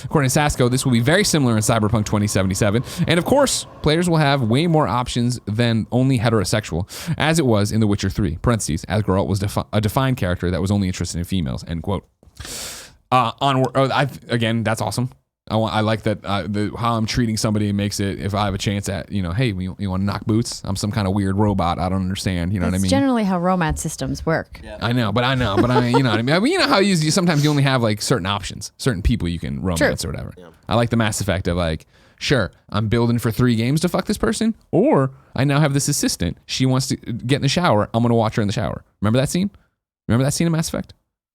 According to Sasko, this will be very similar in Cyberpunk 2077, and of course, players will have way more options than only heterosexual, as it was in The Witcher 3, parentheses, as Geralt was a defined character that was only interested in females, end quote. Again, that's awesome. I like that how I'm treating somebody makes it, if I have a chance at, hey, you want to knock boots? I'm some kind of weird robot. I don't understand. You know what I It's mean? generally how romance systems work. Yeah. I know, but you know what I mean? You know how sometimes you only have like certain options, certain people you can romance or whatever. Yeah. I like the Mass Effect of like, sure, I'm building for 3 games to fuck this person, or I now have this assistant. She wants to get in the shower. I'm going to watch her in the shower. Remember that scene? Remember that scene in Mass Effect?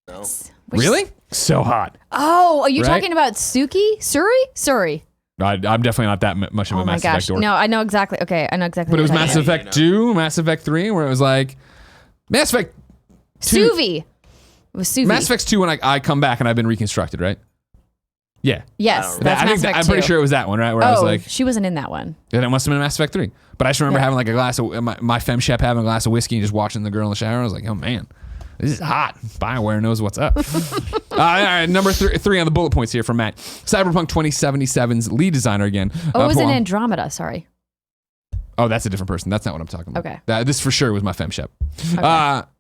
No. Really? So hot. Oh, are you Right? talking about Suki? Suri? I'm definitely not that much of a Oh my Mass gosh. Effect dork. No, I know exactly. Okay, I know exactly. But it what was you're Mass talking Effect 2, Mass Effect 3, where it was like, Mass Effect about. 2. Suvi. It was Suvi. Mass Effect 2 when I come back and I've been reconstructed, right? Yeah. Yes, I that's Mass Effect I'm 2. pretty sure it was that one, right? Where I was like, she wasn't in that one. then it must have been Mass Effect 3. But I just remember Yeah. having like a glass of, my femme shep having a glass of whiskey and just watching the girl in the shower. I was like, oh man, this is hot. BioWare knows what's up. All right, number 3 on the bullet points here from Matt. Cyberpunk 2077's lead designer again. Oh, it was in Poel. Andromeda, sorry. Oh, that's a different person. That's not what I'm talking about. Okay. This for sure was my femshep.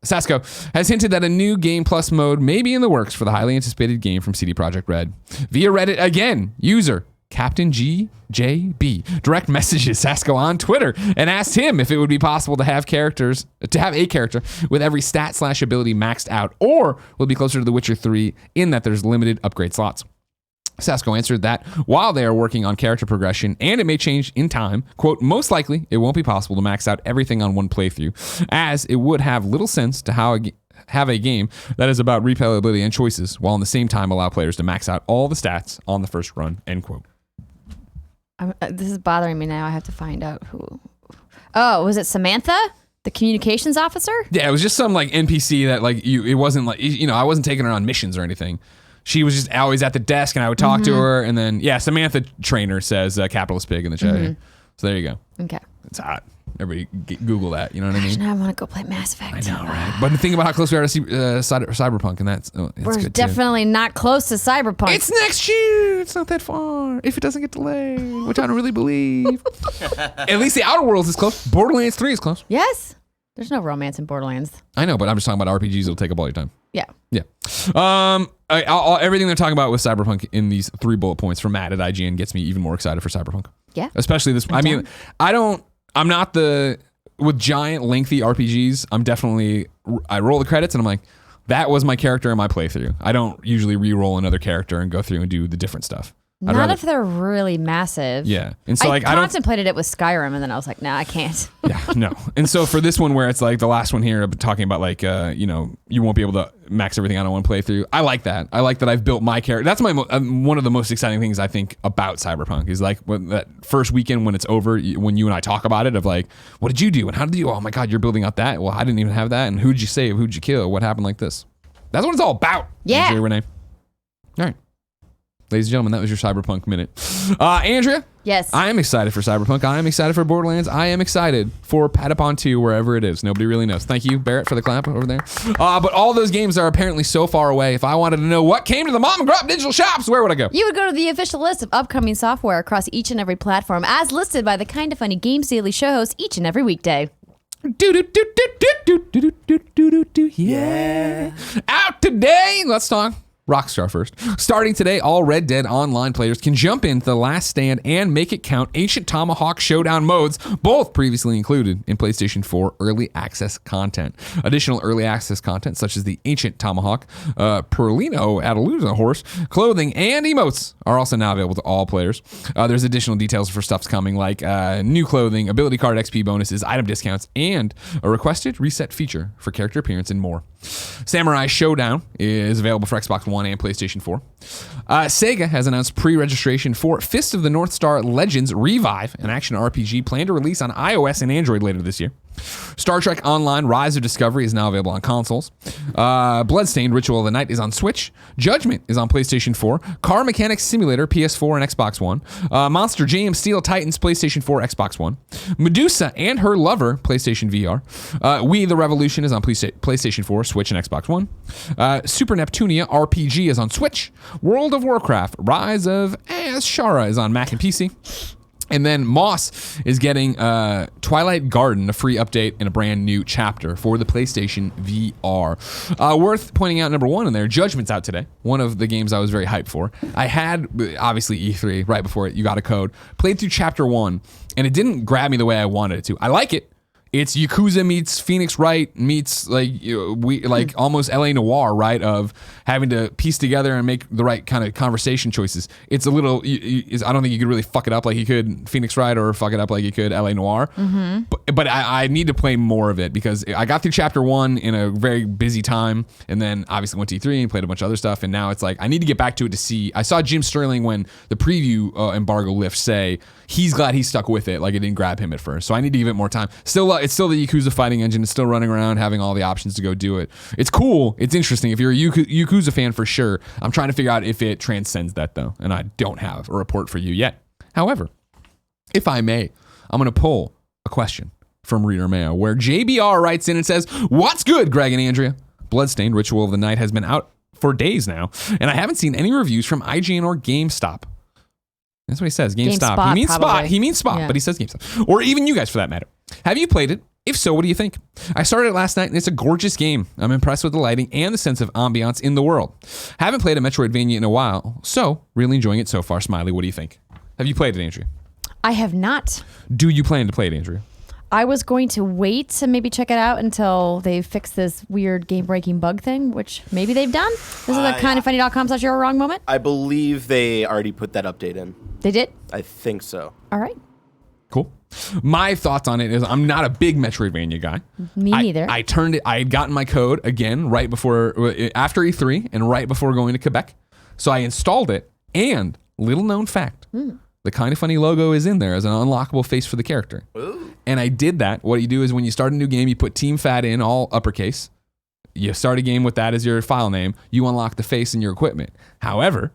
Sasco has hinted that a new Game Plus mode may be in the works for the highly anticipated game from CD Projekt Red. Via Reddit again, user Captain GJB direct messages Sasco on Twitter and asked him if it would be possible to have a character with every stat/ability maxed out, or will be closer to The Witcher 3 in that there's limited upgrade slots. Sasco answered that while they are working on character progression and it may change in time, quote, most likely it won't be possible to max out everything on one playthrough, as it would have little sense to have a game that is about replayability and choices, while in the same time allow players to max out all the stats on the first run, end quote. This is bothering me now. I have to find out who. Oh, was it Samantha? The communications officer? Yeah, it was just some like NPC that like it wasn't like, I wasn't taking her on missions or anything. She was just always at the desk and I would talk to her, and then Samantha Trainer says capitalist pig in the chat here. So there you go. Okay. It's hot. Everybody Google that, you know what I mean? Now I want to go play Mass Effect. I know, right? But think about how close we are to Cyberpunk, and that's We're good definitely not close to Cyberpunk. It's next year. It's not that far. If it doesn't get delayed, which I don't really believe. At least the Outer Worlds is close. Borderlands 3 is close. Yes. There's no romance in Borderlands. I know, but I'm just talking about RPGs that'll take up all your time. Yeah. Yeah. Everything they're talking about with Cyberpunk in these 3 bullet points from Matt at IGN gets me even more excited for Cyberpunk. Yeah. Especially this. I'm not with giant lengthy RPGs. I roll the credits and I'm like, that was my character in my playthrough. I don't usually re-roll another character and go through and do the different stuff. Not if they're really massive. Yeah. And so I contemplated it with Skyrim and then I was like, nah, I can't. Yeah, no. And so for this one where it's like the last one here, talking about like, you won't be able to max everything out on one playthrough. I like that. I like that I've built my character. That's one of the most exciting things I think about Cyberpunk is like when that first weekend when it's over, when you and I talk about it of like, what did you do? And how did you, oh my God, you're building out that. Well, I didn't even have that. And who'd you save? Who'd you kill? What happened like this? That's what it's all about. Yeah. Renee. All right. Ladies and gentlemen, that was your Cyberpunk minute. Andrea? Yes. I am excited for Cyberpunk. I am excited for Borderlands. I am excited for Patapon 2, wherever it is. Nobody really knows. Thank you, Barrett, for the clap over there. But all those games are apparently so far away. If I wanted to know what came to the Mom and Grop digital shops, where would I go? You would go to the official list of upcoming software across each and every platform as listed by the Kinda Funny Games Daily show host each and every weekday. Yeah. Out today. Let's talk Rockstar first. Starting today, all Red Dead Online players can jump into The Last Stand and Make It Count Ancient Tomahawk Showdown modes, both previously included in PlayStation 4 early access content. Additional early access content, such as the Ancient Tomahawk, Perlino Adelusa horse, clothing, and emotes, are also now available to all players. There's additional details for stuff's coming, like new clothing, ability card XP bonuses, item discounts, and a requested reset feature for character appearance and more. Samurai Showdown is available for Xbox One and PlayStation 4. Sega has announced pre-registration for Fist of the North Star Legends Revive, an action RPG planned to release on iOS and Android later this year. Star Trek Online Rise of Discovery is now available on consoles. BloodStained Ritual of the Night is on Switch. Judgment is on PlayStation 4. Car Mechanics Simulator, PS4 and Xbox One. Monster Jam Steel Titans, PlayStation 4, Xbox One. Medusa and Her Lover, PlayStation VR. We the Revolution is on PlayStation 4, Switch, and Xbox One. Super Neptunia RPG is on Switch. World of Warcraft Rise of Azshara is on Mac and PC. And then Moss is getting Twilight Garden, a free update and a brand new chapter for the PlayStation VR. Worth pointing out, number one in there, Judgment's out today. One of the games I was very hyped for. I had, obviously, E3 right before it. You got a code. Played through chapter 1, and it didn't grab me the way I wanted it to. I like it. It's Yakuza meets Phoenix Wright meets almost LA Noire, right? Of having to piece together and make the right kind of conversation choices. It's a little, I don't think you could really fuck it up like you could Phoenix Wright or fuck it up like you could LA Noire. Mm-hmm. But I need to play more of it because I got through chapter 1 in a very busy time, and then obviously went to E3 and played a bunch of other stuff, and now it's like I need to get back to it to see. I saw Jim Sterling when the preview embargo lift say he's glad he stuck with it, like it didn't grab him at first. So I need to give it more time. It's still the Yakuza fighting engine. It's still running around, having all the options to go do it. It's cool. It's interesting. If you're a Yakuza fan, for sure. I'm trying to figure out if it transcends that, though, and I don't have a report for you yet. However, if I may, I'm going to pull a question from Reader Mayo, where JBR writes in and says, "What's good, Greg and Andrea? Bloodstained Ritual of the Night has been out for days now, and I haven't seen any reviews from IGN or GameStop. That's what he says. GameStop. GameSpot, He means Spot. probably. He means Spot, Yeah. but he says GameStop. Or even you guys, for that matter. Have you played it? If so, what do you think? I started it last night, and it's a gorgeous game. I'm impressed with the lighting and the sense of ambiance in the world. Haven't played a Metroidvania in a while, so really enjoying it so far. Smiley, what do you think? Have you played it, Andrea? I have not. Do you plan to play it, Andrea? I was going to wait to maybe check it out until they fix this weird game-breaking bug thing, which maybe they've done. This is a kindoffunny.com/you're-wrong moment. I believe they already put that update in. They did? I think so. All right. Cool. My thoughts on it is I'm not a big Metroidvania guy. Me neither. I had gotten my code again right before, after E3 and right before going to Quebec. So I installed it, and little known fact, the Kind of Funny logo is in there as an unlockable face for the character. Ooh. And I did that. What you do is when you start a new game, you put Team Fat in all uppercase. You start a game with that as your file name. You unlock the face in your equipment. However,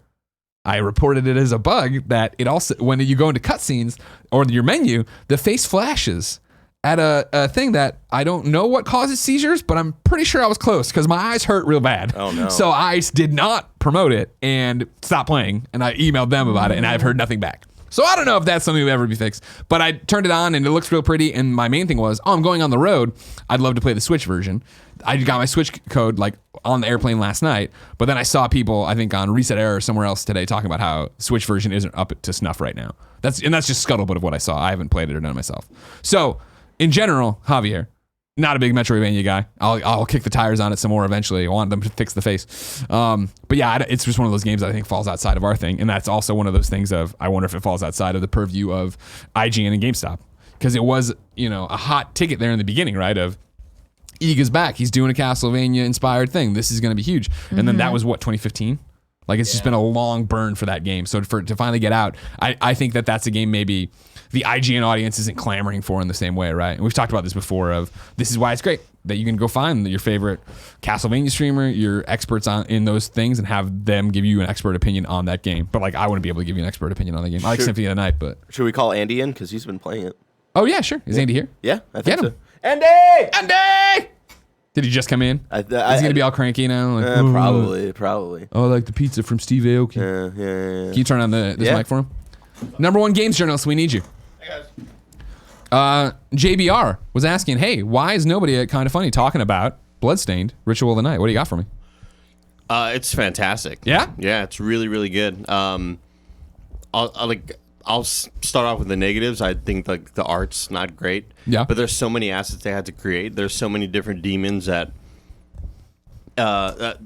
I reported it as a bug that it also, when you go into cutscenes or your menu, the face flashes at a thing that I don't know what causes seizures, but I'm pretty sure I was close because my eyes hurt real bad. Oh, no. So I did not promote it and stopped playing, and I emailed them about it, and I've heard nothing back. So I don't know if that's something that will ever be fixed, but I turned it on and it looks real pretty. And my main thing was, I'm going on the road. I'd love to play the Switch version. I got my Switch code like on the airplane last night, but then I saw people, I think on Reset Error or somewhere else today, talking about how Switch version isn't up to snuff right now. That's just scuttlebutt of what I saw. I haven't played it or done it myself. So in general, Javier, not a big Metroidvania guy. I'll kick the tires on it some more eventually. I want them to fix the face. But yeah, it's just one of those games that I think falls outside of our thing. And that's also one of those things of, I wonder if it falls outside of the purview of IGN and GameStop. Because it was, a hot ticket there in the beginning, right? Of Iga's back. He's doing a Castlevania inspired thing. This is going to be huge. And then that was 2015? Like it's just been a long burn for that game. So to finally get out, I think that's a game maybe the IGN audience isn't clamoring for in the same way, right? And we've talked about this before of this is why it's great that you can go find your favorite Castlevania streamer, your experts in those things, and have them give you an expert opinion on that game. But like I wouldn't be able to give you an expert opinion on the game. I like Symphony of the Night, but Should we call Andy in? Because he's been playing it. oh yeah, sure. Is Andy here? Yeah, I think Get him. so. Andy! Andy! Did he just come in? Is he gonna be all cranky now? Like, Probably. oh, I like the pizza from Steve Aoki. Yeah. Can you turn on this mic for him? Number one games journalist, we need you. Hey guys. JBR was asking, hey, why is nobody at Kind of Funny talking about BloodStained, Ritual of the Night? What do you got for me? It's fantastic. Yeah? Yeah, it's really, really good. I'll start off with the negatives. I think like the art's not great. Yeah. But there's so many assets they had to create. There's so many different demons that the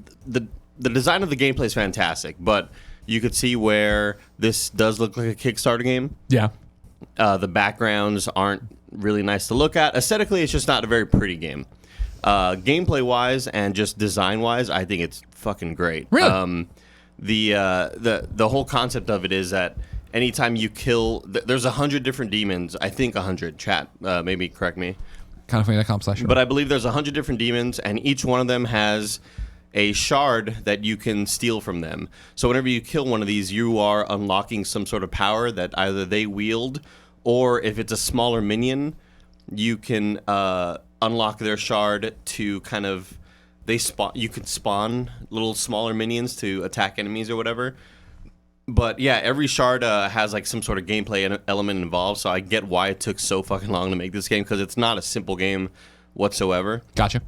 design of the gameplay is fantastic, but you could see where this does look like a Kickstarter game. Yeah. The backgrounds aren't really nice to look at. Aesthetically, it's just not a very pretty game. Gameplay-wise and just design-wise, I think it's fucking great. Really? The whole concept of it is that anytime you kill, there's 100 different demons. I think 100. Chat, maybe correct me. Kindoffunny.com/. But I believe there's 100 different demons, and each one of them has a shard that you can steal from them. So whenever you kill one of these, you are unlocking some sort of power that either they wield, or if it's a smaller minion, you can unlock their shard to kind of you could spawn little smaller minions to attack enemies or whatever. But yeah, every shard has like some sort of gameplay element involved, so I get why it took so fucking long to make this game, because it's not a simple game whatsoever. Gotcha.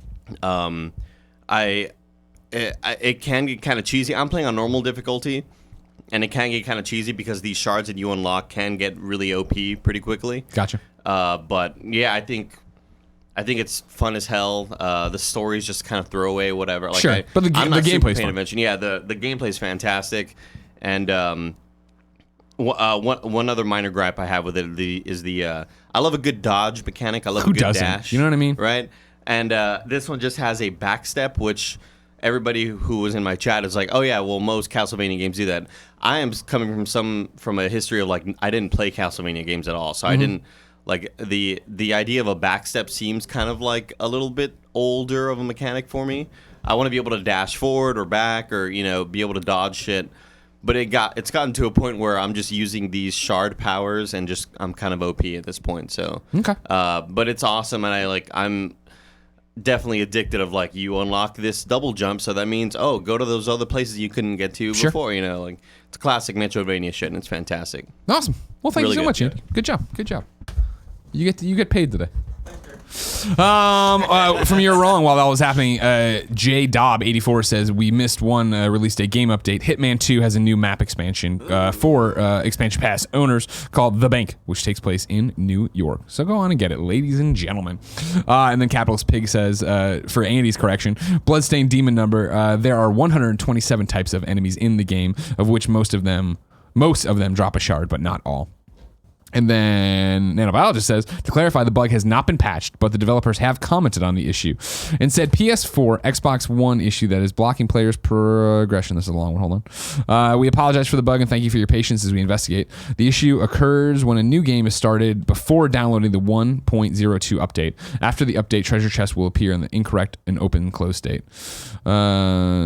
It can get kind of cheesy. I'm playing on normal difficulty, and it can get kind of cheesy because these shards that you unlock can get really OP pretty quickly. Gotcha. But yeah, I think it's fun as hell. The story's just kind of throwaway, whatever. Like, sure, but the gameplay's fun. Yeah, the gameplay's fantastic. And one other minor gripe I have with it is I love a good dodge mechanic. I love a good dash. You know what I mean? Right? And this one just has a backstep, which everybody who was in my chat is like, oh yeah, well most Castlevania games do that. I am coming from a history of like I didn't play Castlevania games at all, so I didn't like the idea of a backstep seems kind of like a little bit older of a mechanic for me. I want to be able to dash forward or back or be able to dodge shit. But it's gotten to a point where I'm just using these shard powers and I'm kind of OP at this point. So okay. But it's awesome, and I'm definitely addicted of like you unlock this double jump, so that means go to those other places you couldn't get to before. You know, like it's classic Metroidvania shit, and it's fantastic. Awesome. Well, thank Really you so good, much, yeah. Andy. Good job. Good job. You get paid today. From You're Wrong, while that was happening, J Dobb 84 says we missed one release date game update. Hitman 2 has a new map expansion for expansion pass owners called The Bank, which takes place in New York. So go on and get it, ladies and gentlemen. And then Capitalist Pig says, for Andy's correction, Bloodstained Demon Number, there are 127 types of enemies in the game, of which most of them drop a shard, but not all. And then Nanobiologist says, to clarify, the bug has not been patched, but the developers have commented on the issue and said PS4, Xbox One issue that is blocking players' progression. This is a long one. Hold on. We apologize for the bug and thank you for your patience as we investigate. The issue occurs when a new game is started before downloading the 1.02 update. After the update, treasure chests will appear in the incorrect and open and close state.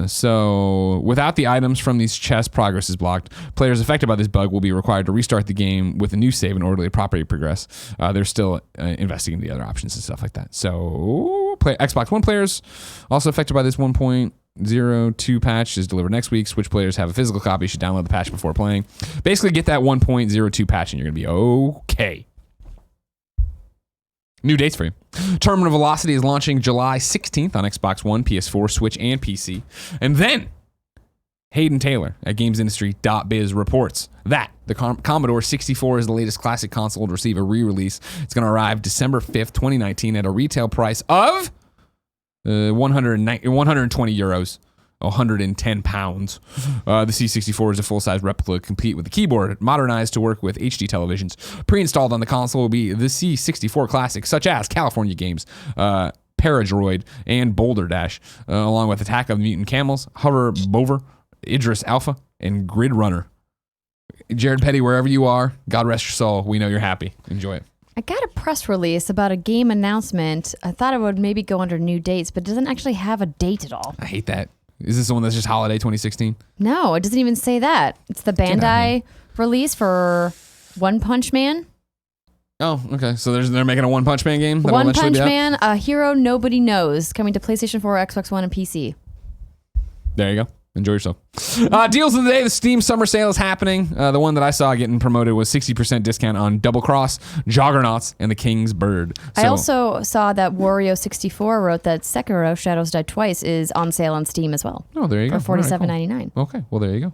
So without the items from these chests, progress is blocked. Players affected by this bug will be required to restart the game with a new save in order to properly progress. They're still investigating the other options and stuff like that. So Xbox One players also affected by this 1.02 patch is delivered next week. Switch players have a physical copy, should download the patch before playing. Basically get that 1.02 patch and you're going to be okay. New dates for you. Terminal Velocity is launching July 16th on Xbox One, PS4, Switch, and PC. And then Hayden Taylor at GamesIndustry.biz reports that the Commodore 64 is the latest classic console to receive a re-release. It's going to arrive December 5th, 2019 at a retail price of 120 euros, 110 pounds. The C64 is a full-size replica complete with a keyboard, modernized to work with HD televisions. Pre-installed on the console will be the C64 classics such as California Games, Paradroid, and Boulder Dash, along with Attack of the Mutant Camels, Hover Bover, Idris Alpha, and Grid Runner. Jared Petty, wherever you are, God rest your soul. We know you're happy. Enjoy it. I got a press release about a game announcement. I thought it would maybe go under new dates, but it doesn't actually have a date at all. I hate that. Is this the one that's just holiday 2016? No, it doesn't even say that. It's the Bandai release for One Punch Man. Oh, okay. So they're making a One Punch Man game? That'll One eventually Punch be out? Man, a hero nobody knows, coming to PlayStation 4, Xbox One, and PC. There you go. Enjoy yourself. Deals of the day. The Steam Summer Sale is happening. The one that I saw getting promoted was 60% discount on Double Cross, Joggernauts, and the King's Bird. I also saw that Wario64 wrote that Sekiro Shadows Die Twice is on sale on Steam as well. Oh, there you go. For $47.99. Okay, well, there you go.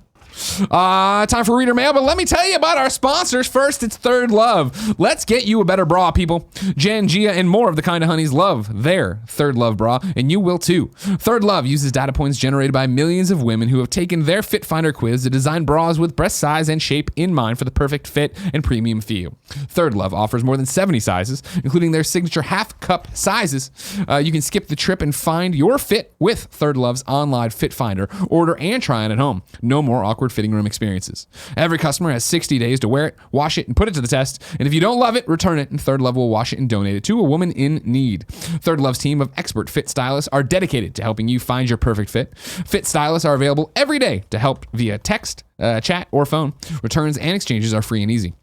Time for reader mail, but let me tell you about our sponsors. First, it's Thirdlove. Let's get you a better bra, people. Jen, Gia, and more of the kind of honeys love their Thirdlove bra, and you will too. Thirdlove uses data points generated by millions of women who have taken their Fit Finder quiz to design bras with breast size and shape in mind for the perfect fit and premium feel. Thirdlove offers more than 70 sizes, including their signature half cup sizes. You can skip the trip and find your fit with Thirdlove's online Fit Finder. Order and try it at home. No more awkward fitting room experiences. Every customer has 60 days to wear it, wash it, and put it to the test. And if you don't love it, return it, and Thirdlove will wash it and donate it to a woman in need. Thirdlove's team of expert fit stylists are dedicated to helping you find your perfect fit. Fit stylists are available every day to help via text, chat, or phone. Returns and exchanges are free and easy.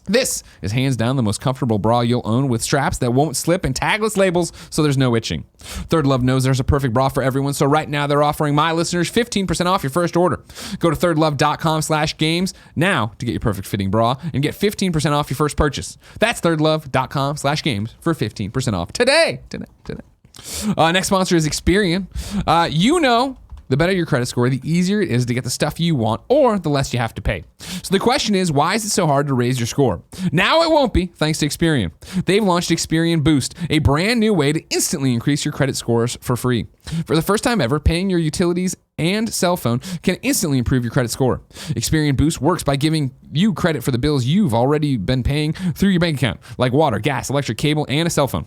This is hands down the most comfortable bra you'll own, with straps that won't slip and tagless labels so there's no itching. Thirdlove knows there's a perfect bra for everyone, so right now they're offering my listeners 15% off your first order. Go to thirdlove.com/games now to get your perfect fitting bra and get 15% off your first purchase. That's thirdlove.com/games for 15% off today. Next sponsor is Experian. The better your credit score, the easier it is to get the stuff you want, or the less you have to pay. So the question is, why is it so hard to raise your score? Now it won't be, thanks to Experian. They've launched Experian Boost, a brand new way to instantly increase your credit scores for free. For the first time ever, paying your utilities and cell phone can instantly improve your credit score. Experian Boost works by giving you credit for the bills you've already been paying through your bank account, like water, gas, electric, cable, and a cell phone.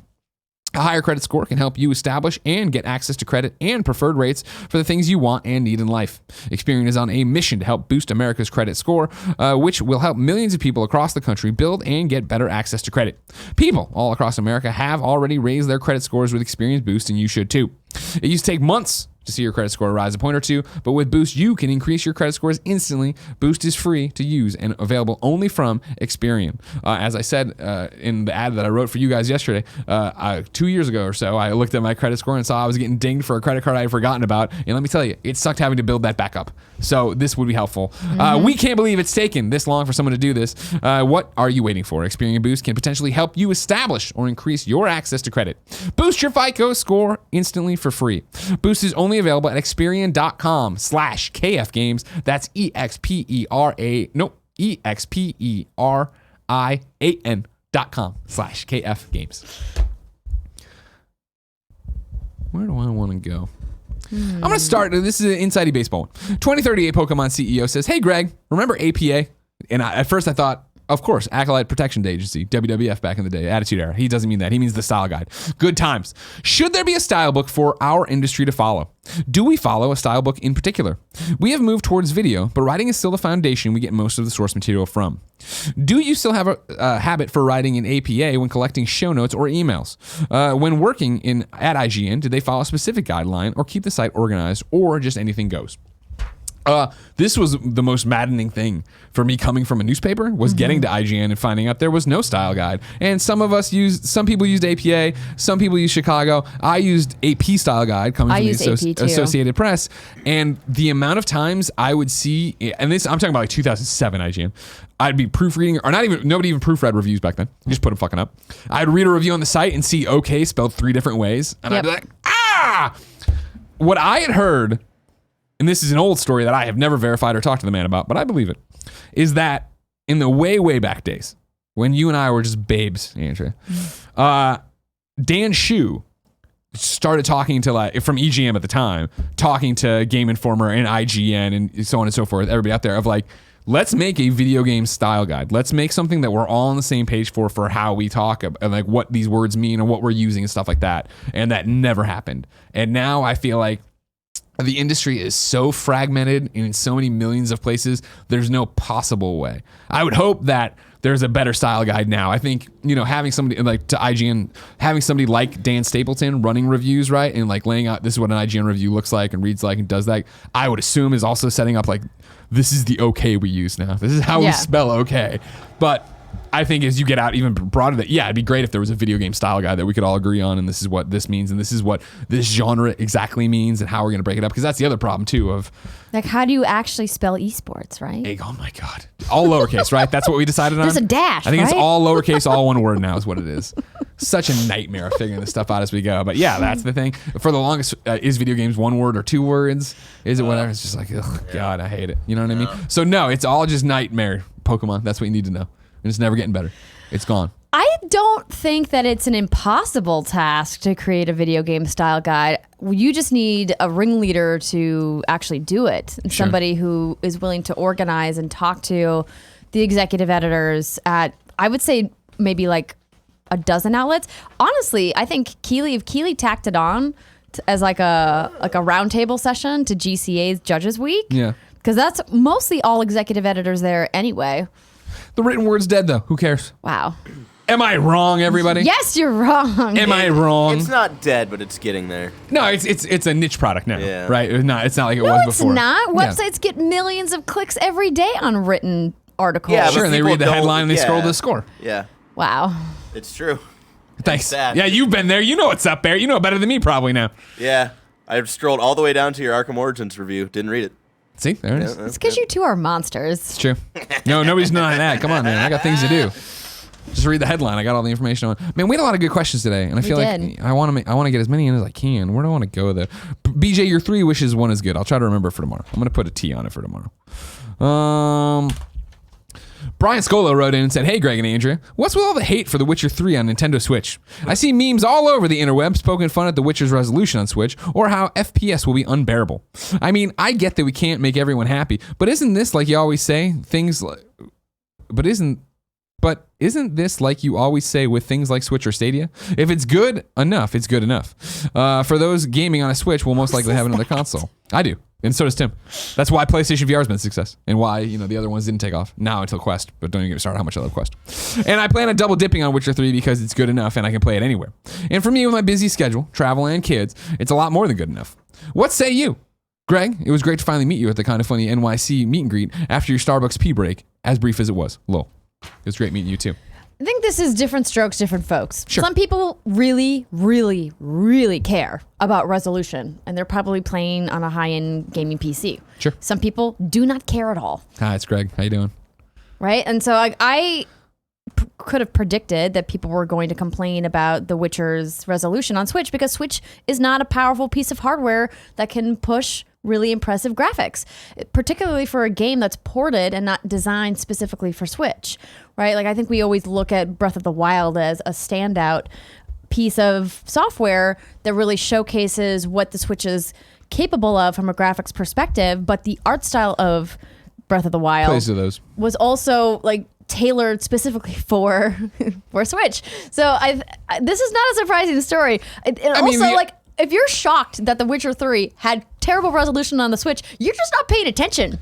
A higher credit score can help you establish and get access to credit and preferred rates for the things you want and need in life. Experian is on a mission to help boost America's credit score, which will help millions of people across the country build and get better access to credit. People all across America have already raised their credit scores with Experian Boost, and you should too. It used to take months to see your credit score rise a point or two, but with Boost, you can increase your credit scores instantly. Boost is free to use and available only from Experian. As I said in the ad that I wrote for you guys yesterday, 2 years ago or so, I looked at my credit score and saw I was getting dinged for a credit card I had forgotten about. And let me tell you, it sucked having to build that back up. So this would be helpful. We can't believe it's taken this long for someone to do this. What are you waiting for? Experian Boost can potentially help you establish or increase your access to credit. Boost your FICO score instantly for free. Boost is only available at Experian.com/KFGames. That's EXPERIAN.com/KFGames. Where do I want to go? I'm going to start. This is an Inside Baseball. 2038 Pokemon CEO says, "Hey, Greg, remember APA?" And at first I thought, of course, Acolyte Protection Agency, WWF back in the day, Attitude Era. He doesn't mean that. He means the style guide. Good times. Should there be a style book for our industry to follow? Do we follow a style book in particular? We have moved towards video, but writing is still the foundation we get most of the source material from. Do you still have a habit for writing in APA when collecting show notes or emails? When working at IGN, did they follow a specific guideline or keep the site organized, or just anything goes? This was the most maddening thing for me coming from a newspaper, was getting to IGN and finding out there was no style guide. And some people used APA, some people used Chicago. I used AP style guide coming from the Associated Press. And the amount of times I would see, and this, I'm talking about like 2007 IGN, I'd be proofreading, or nobody even proofread reviews back then. You just put them fucking up. I'd read a review on the site and see okay spelled 3 different ways. And I'd be like, what I had heard, and this is an old story that I have never verified or talked to the man about, but I believe it, is that in the way back days, when you and I were just babes, Andrea, Dan Shu started talking to, from EGM at the time, talking to Game Informer and IGN and so on and so forth, everybody out there, of like, let's make a video game style guide. Let's make something that we're all on the same page for how we talk and like what these words mean and what we're using and stuff like that. And that never happened. And now I feel like the industry is so fragmented in so many millions of places, there's no possible way. I would hope that there's a better style guide now. I think, having somebody like to IGN, having somebody like Dan Stapleton running reviews, right? And like laying out, this is what an IGN review looks like and reads like and does that, I would assume is also setting up like, this is the okay we use now. This is how we spell okay. But I think as you get out even broader, that it'd be great if there was a video game style guide that we could all agree on, and this is what this means, and this is what this genre exactly means, and how we're going to break it up. Because that's the other problem too of, like, how do you actually spell esports, right? Hey, oh my God, all lowercase, right? That's what we decided on. There's a dash. I think right? It's all lowercase, all one word now is what it is. Such a nightmare of figuring this stuff out as we go. But yeah, that's the thing. For the longest, is video games 1 word or 2 words? Is it whatever? It's just like, God, I hate it. You know what I mean? So no, it's all just nightmare Pokemon. That's what you need to know. And it's never getting better. It's gone. I don't think that it's an impossible task to create a video game style guide. You just need a ringleader to actually do it. And somebody who is willing to organize and talk to the executive editors at, I would say, maybe like a dozen outlets. Honestly, I think if Keeley tacked it on as like a roundtable session to GCA's Judges Week. Yeah. Because that's mostly all executive editors there anyway. The written word's dead, though. Who cares? Wow. Am I wrong, everybody? Yes, you're wrong. Am I wrong? It's not dead, but it's getting there. No, it's a niche product now, right? It's not like it was before. No, it's not. Websites get millions of clicks every day on written articles. Yeah, sure, and they read the headline and they scroll to the score. Yeah. Wow. It's true. Thanks. Yeah, you've been there. You know what's up there. You know it better than me probably now. Yeah. I strolled all the way down to your Arkham Origins review. Didn't read it. See, there it is. It's because you two are monsters. It's true. No, nobody's denying that. Come on, man. I got things to do. Just read the headline. I got all the information on. Man, we had a lot of good questions today, and I feel like I want to get as many in as I can. Where do I want to go though? BJ, your 3 wishes one is good. I'll try to remember for tomorrow. I'm gonna put a T on it for tomorrow. Brian Scollo wrote in and said, "Hey, Greg and Andrea, what's with all the hate for The Witcher 3 on Nintendo Switch? I see memes all over the interwebs poking fun at The Witcher's resolution on Switch or how FPS will be unbearable. I mean, I get that we can't make everyone happy, but isn't this like you always say isn't this like you always say with things like Switch or Stadia? If it's good enough, it's good enough. For those gaming on a Switch, we'll most likely have another console. I do. And so does Tim. That's why PlayStation VR has been a success and why, the other ones didn't take off now until Quest, but don't even get me started how much I love Quest. And I plan on double dipping on Witcher 3 because it's good enough and I can play it anywhere. And for me with my busy schedule, travel and kids, it's a lot more than good enough. What say you? Greg, it was great to finally meet you at the Kind of Funny NYC meet and greet after your Starbucks pee break, as brief as it was. Lol. It was great meeting you too. I think this is different strokes, different folks. Sure. Some people really, really, really care about resolution, and they're probably playing on a high-end gaming PC. Sure. Some people do not care at all. Hi, it's Greg. How you doing? Right? And so I could have predicted that people were going to complain about The Witcher's resolution on Switch because Switch is not a powerful piece of hardware that can push really impressive graphics, particularly for a game that's ported and not designed specifically for Switch, right? Like I think we always look at Breath of the Wild as a standout piece of software that really showcases what the Switch is capable of from a graphics perspective, but the art style of Breath of the Wild Plays to those. was also like tailored specifically for Switch. So this is not a surprising story. If you're shocked that The Witcher 3 had terrible resolution on the Switch, you're just not paying attention.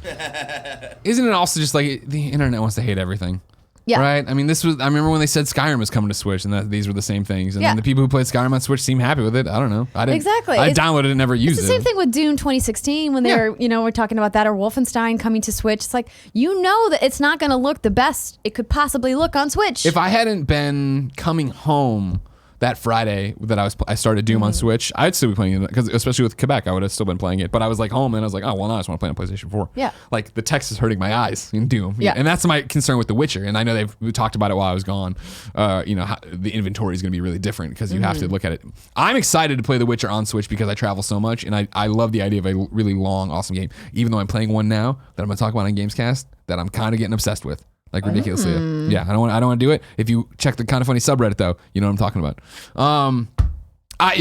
Isn't it also just like the internet wants to hate everything? Yeah. Right? I mean, I remember when they said Skyrim was coming to Switch and that these were the same things. And then the people who played Skyrim on Switch seem happy with it. I don't know. I didn't. Exactly. I downloaded it and never used it. It's the same thing with Doom 2016 when we're talking about that, or Wolfenstein coming to Switch. It's like, that it's not going to look the best it could possibly look on Switch. If I hadn't been coming home that Friday that I started Doom on Switch, I'd still be playing it, because especially with Quebec, I would have still been playing it. But I was like home and I was like, oh, well, now I just want to play on PlayStation 4. Yeah. Like the text is hurting my eyes in Doom. Yeah. And that's my concern with The Witcher. And I know we talked about it while I was gone. How the inventory is going to be really different because you have to look at it. I'm excited to play The Witcher on Switch because I travel so much, and I love the idea of a really long, awesome game. Even though I'm playing one now that I'm going to talk about on Gamescast that I'm kind of getting obsessed with. Like ridiculously. Yeah, I don't want to do it. If you check the Kind of Funny subreddit though, you know what I'm talking about.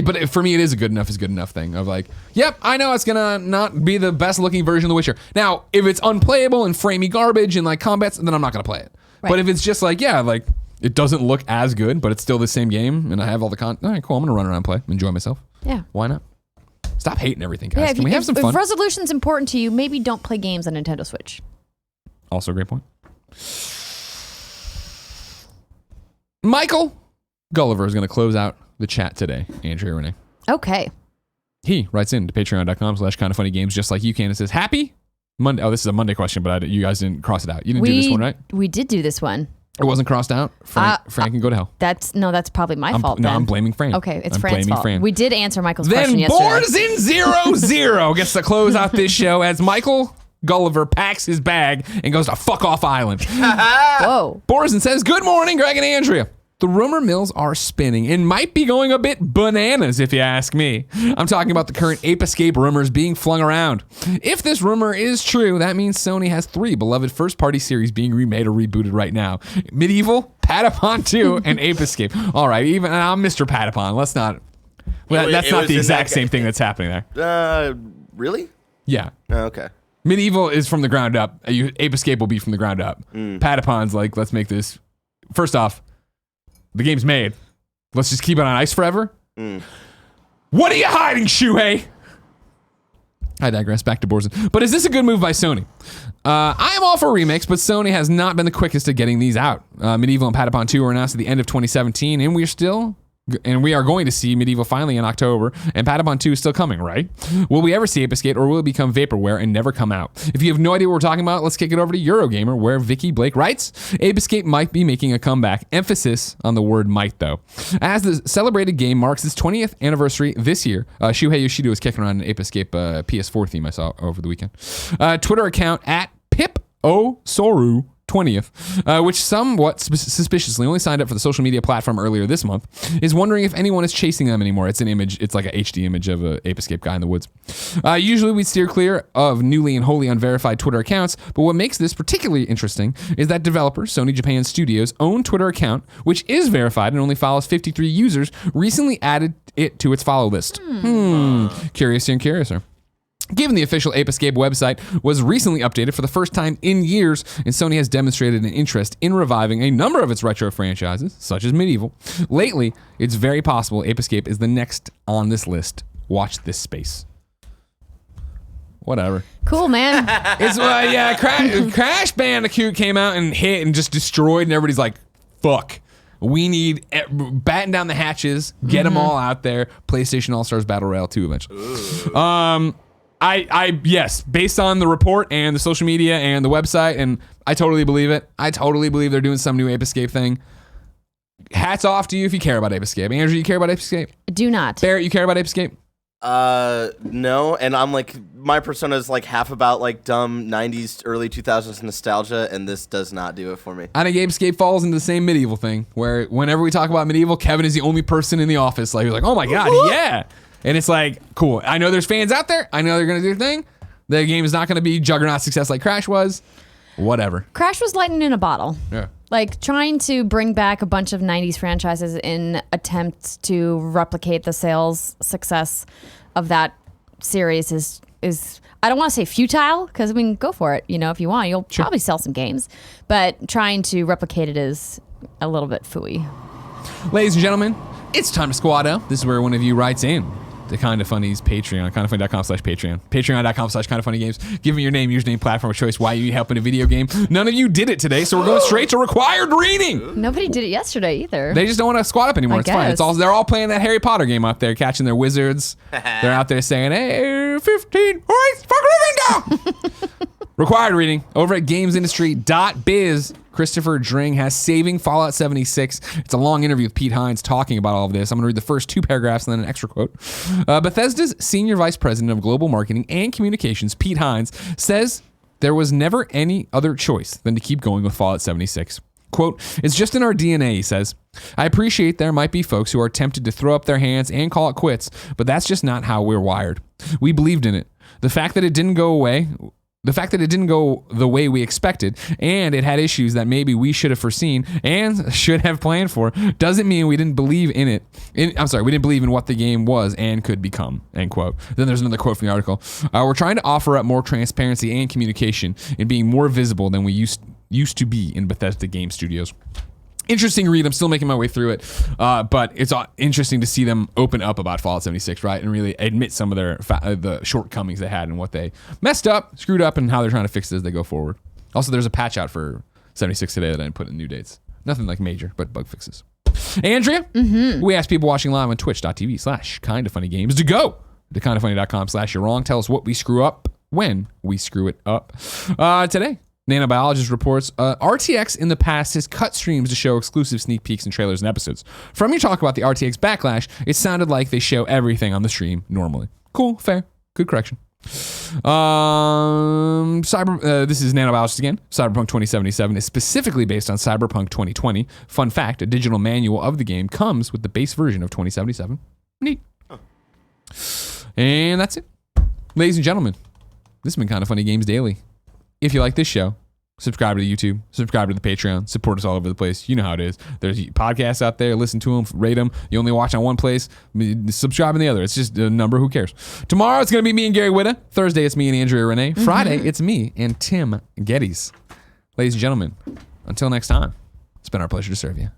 But for me, it is a good enough thing of like, yep, I know it's gonna not be the best looking version of The Witcher. Now, if it's unplayable and framey garbage and like combats, then I'm not gonna play it. Right. But if it's just like, it doesn't look as good, but it's still the same game, and I have all the content. All right, cool. I'm gonna run around and play, enjoy myself. Yeah. Why not? Stop hating everything, guys. Yeah, Can we have some fun? If resolution's important to you, maybe don't play games on Nintendo Switch. Also a great point. Michael Gulliver is going to close out the chat today, Andrea Renee. Okay. He writes in to patreon.com/kindoffunnygames just like you can and says, happy Monday. Oh, this is a Monday question, but you guys didn't cross it out. You didn't do this one, right? We did do this one. It wasn't crossed out? Frank can go to hell. That's probably my fault then. No, I'm blaming Fran. Okay, it's I'm Fran's blaming fault. Fran. We did answer Michael's question yesterday. Then Borzin00 gets to close out this show as Michael Gulliver packs his bag and goes to fuck off island. Whoa. Borzin says, good morning, Greg and Andrea. The rumor mills are spinning and might be going a bit bananas if you ask me. I'm talking about the current Ape Escape rumors being flung around. If this rumor is true, that means Sony has 3 beloved first-party series being remade or rebooted right now. Medieval, Patapon 2, and Ape Escape. All right, even I'm Mr. Patapon. Let's not... Well, that's not the exact same thing that's happening there. Really? Yeah. Oh, okay. Medieval is from the ground up. Ape Escape will be from the ground up. Patapon's like, let's make this... First off, the game's made. Let's just keep it on ice forever? What are you hiding, Shuhei? I digress. Back to Borzin. But is this a good move by Sony? I am all for remakes, but Sony has not been the quickest at getting these out. Medieval and Patapon 2 were announced at the end of 2017, and we are going to see Medieval finally in October, and Patapon 2 is still coming, right? Will we ever see Ape Escape, or will it become vaporware and never come out? If you have no idea what we're talking about, let's kick it over to Eurogamer, where Vicky Blake writes, Ape Escape might be making a comeback. Emphasis on the word might, though. As the celebrated game marks its 20th anniversary this year, Shuhei Yoshida was kicking around an Ape Escape PS4 theme I saw over the weekend. Twitter account at PipOsoru 20th, which somewhat suspiciously only signed up for the social media platform earlier this month, is wondering if anyone is chasing them anymore. It's an image. It's like an HD image of an Ape Escape guy in the woods. Usually we steer clear of newly and wholly unverified Twitter accounts, but what makes this particularly interesting is that developer Sony Japan Studios' own Twitter account, which is verified and only follows 53 users, recently added it to its follow list. Curiouser and curiouser. Given the official Ape Escape website was recently updated for the first time in years, and Sony has demonstrated an interest in reviving a number of its retro franchises, such as Medieval. Lately, it's very possible Ape Escape is the next on this list. Watch this space. Whatever. Cool, man. It's Crash Bandicoot came out and hit and just destroyed, and everybody's like, fuck. We need batten down the hatches, get them all out there. PlayStation All-Stars Battle Royale 2 eventually. Yes, based on the report and the social media and the website, and I totally believe it. I totally believe they're doing some new Ape Escape thing. Hats off to you if you care about Ape Escape. Andrew, you care about Ape Escape? Do not. Barrett, you care about Ape Escape? No, and I'm like, my persona is like half about like dumb 90s, early 2000s nostalgia, and this does not do it for me. I think Ape Escape falls into the same medieval thing, where whenever we talk about medieval, Kevin is the only person in the office. Like, you're like, oh my God, yeah. And it's like, cool. I know there's fans out there. I know they're going to do their thing. The game is not going to be juggernaut success like Crash was. Whatever. Crash was lightning in a bottle. Yeah. Like trying to bring back a bunch of 90s franchises in attempts to replicate the sales success of that series is I don't want to say futile, because I mean, go for it. You know, if you want, you'll probably sell some games. But trying to replicate it is a little bit phooey. Ladies and gentlemen, it's time to squad out. This is where one of you writes in to Kinda Funny's Patreon, kindafunny.com/Patreon, patreon.com/kindafunnygames. Give me your name, username, platform of choice, why you help in a video game. None of you did it today, so we're going straight to required reading. Nobody did it yesterday either. They just don't want to squad up anymore. I It's fine. guess. They're all playing that Harry Potter game out there, catching their wizards. They're out there saying, hey, 15 points for Gryffindor. Required reading over at gamesindustry.biz. Christopher Dring has Saving Fallout 76. It's a long interview with Pete Hines talking about all of this. I'm going to read the first 2 paragraphs and then an extra quote. Bethesda's Senior Vice President of Global Marketing and Communications, Pete Hines, says there was never any other choice than to keep going with Fallout 76. Quote, it's just in our DNA, he says. I appreciate there might be folks who are tempted to throw up their hands and call it quits, but that's just not how we're wired. We believed in it. The fact that it didn't go the way we expected, and it had issues that maybe we should have foreseen and should have planned for, doesn't mean we didn't believe in it. We didn't believe in what the game was and could become, end quote. Then there's another quote from the article. We're trying to offer up more transparency and communication and being more visible than we used to be in Bethesda Game Studios. Interesting read. I'm still making my way through it, but it's interesting to see them open up about Fallout 76, right, and really admit some of the shortcomings they had and what they messed up, screwed up, and how they're trying to fix it as they go forward. Also, there's a patch out for 76 today that I didn't put in new dates. Nothing like major, but bug fixes. Andrea, we asked people watching live on twitch.tv/kindafunnygames to go to kindafunny.com/you're-wrong. Tell us what we screw up when we screw it up. Today, Nanobiologist reports RTX in the past has cut streams to show exclusive sneak peeks and trailers and episodes. From your talk about the RTX backlash, it sounded like they show everything on the stream normally. Cool, fair, good correction. This is Nanobiologist again. Cyberpunk 2077 is specifically based on Cyberpunk 2020. Fun fact, a digital manual of the game comes with the base version of 2077. Neat. And that's it. Ladies and gentlemen, this has been Kinda Funny Games Daily. If you like this show, subscribe to the YouTube, subscribe to the Patreon, support us all over the place. You know how it is. There's podcasts out there. Listen to them, rate them. You only watch on one place, subscribe on the other. It's just a number. Who cares? Tomorrow, it's going to be me and Gary Whitta. Thursday, it's me and Andrea Renee. Friday, it's me and Tim Gettys. Ladies and gentlemen, until next time, it's been our pleasure to serve you.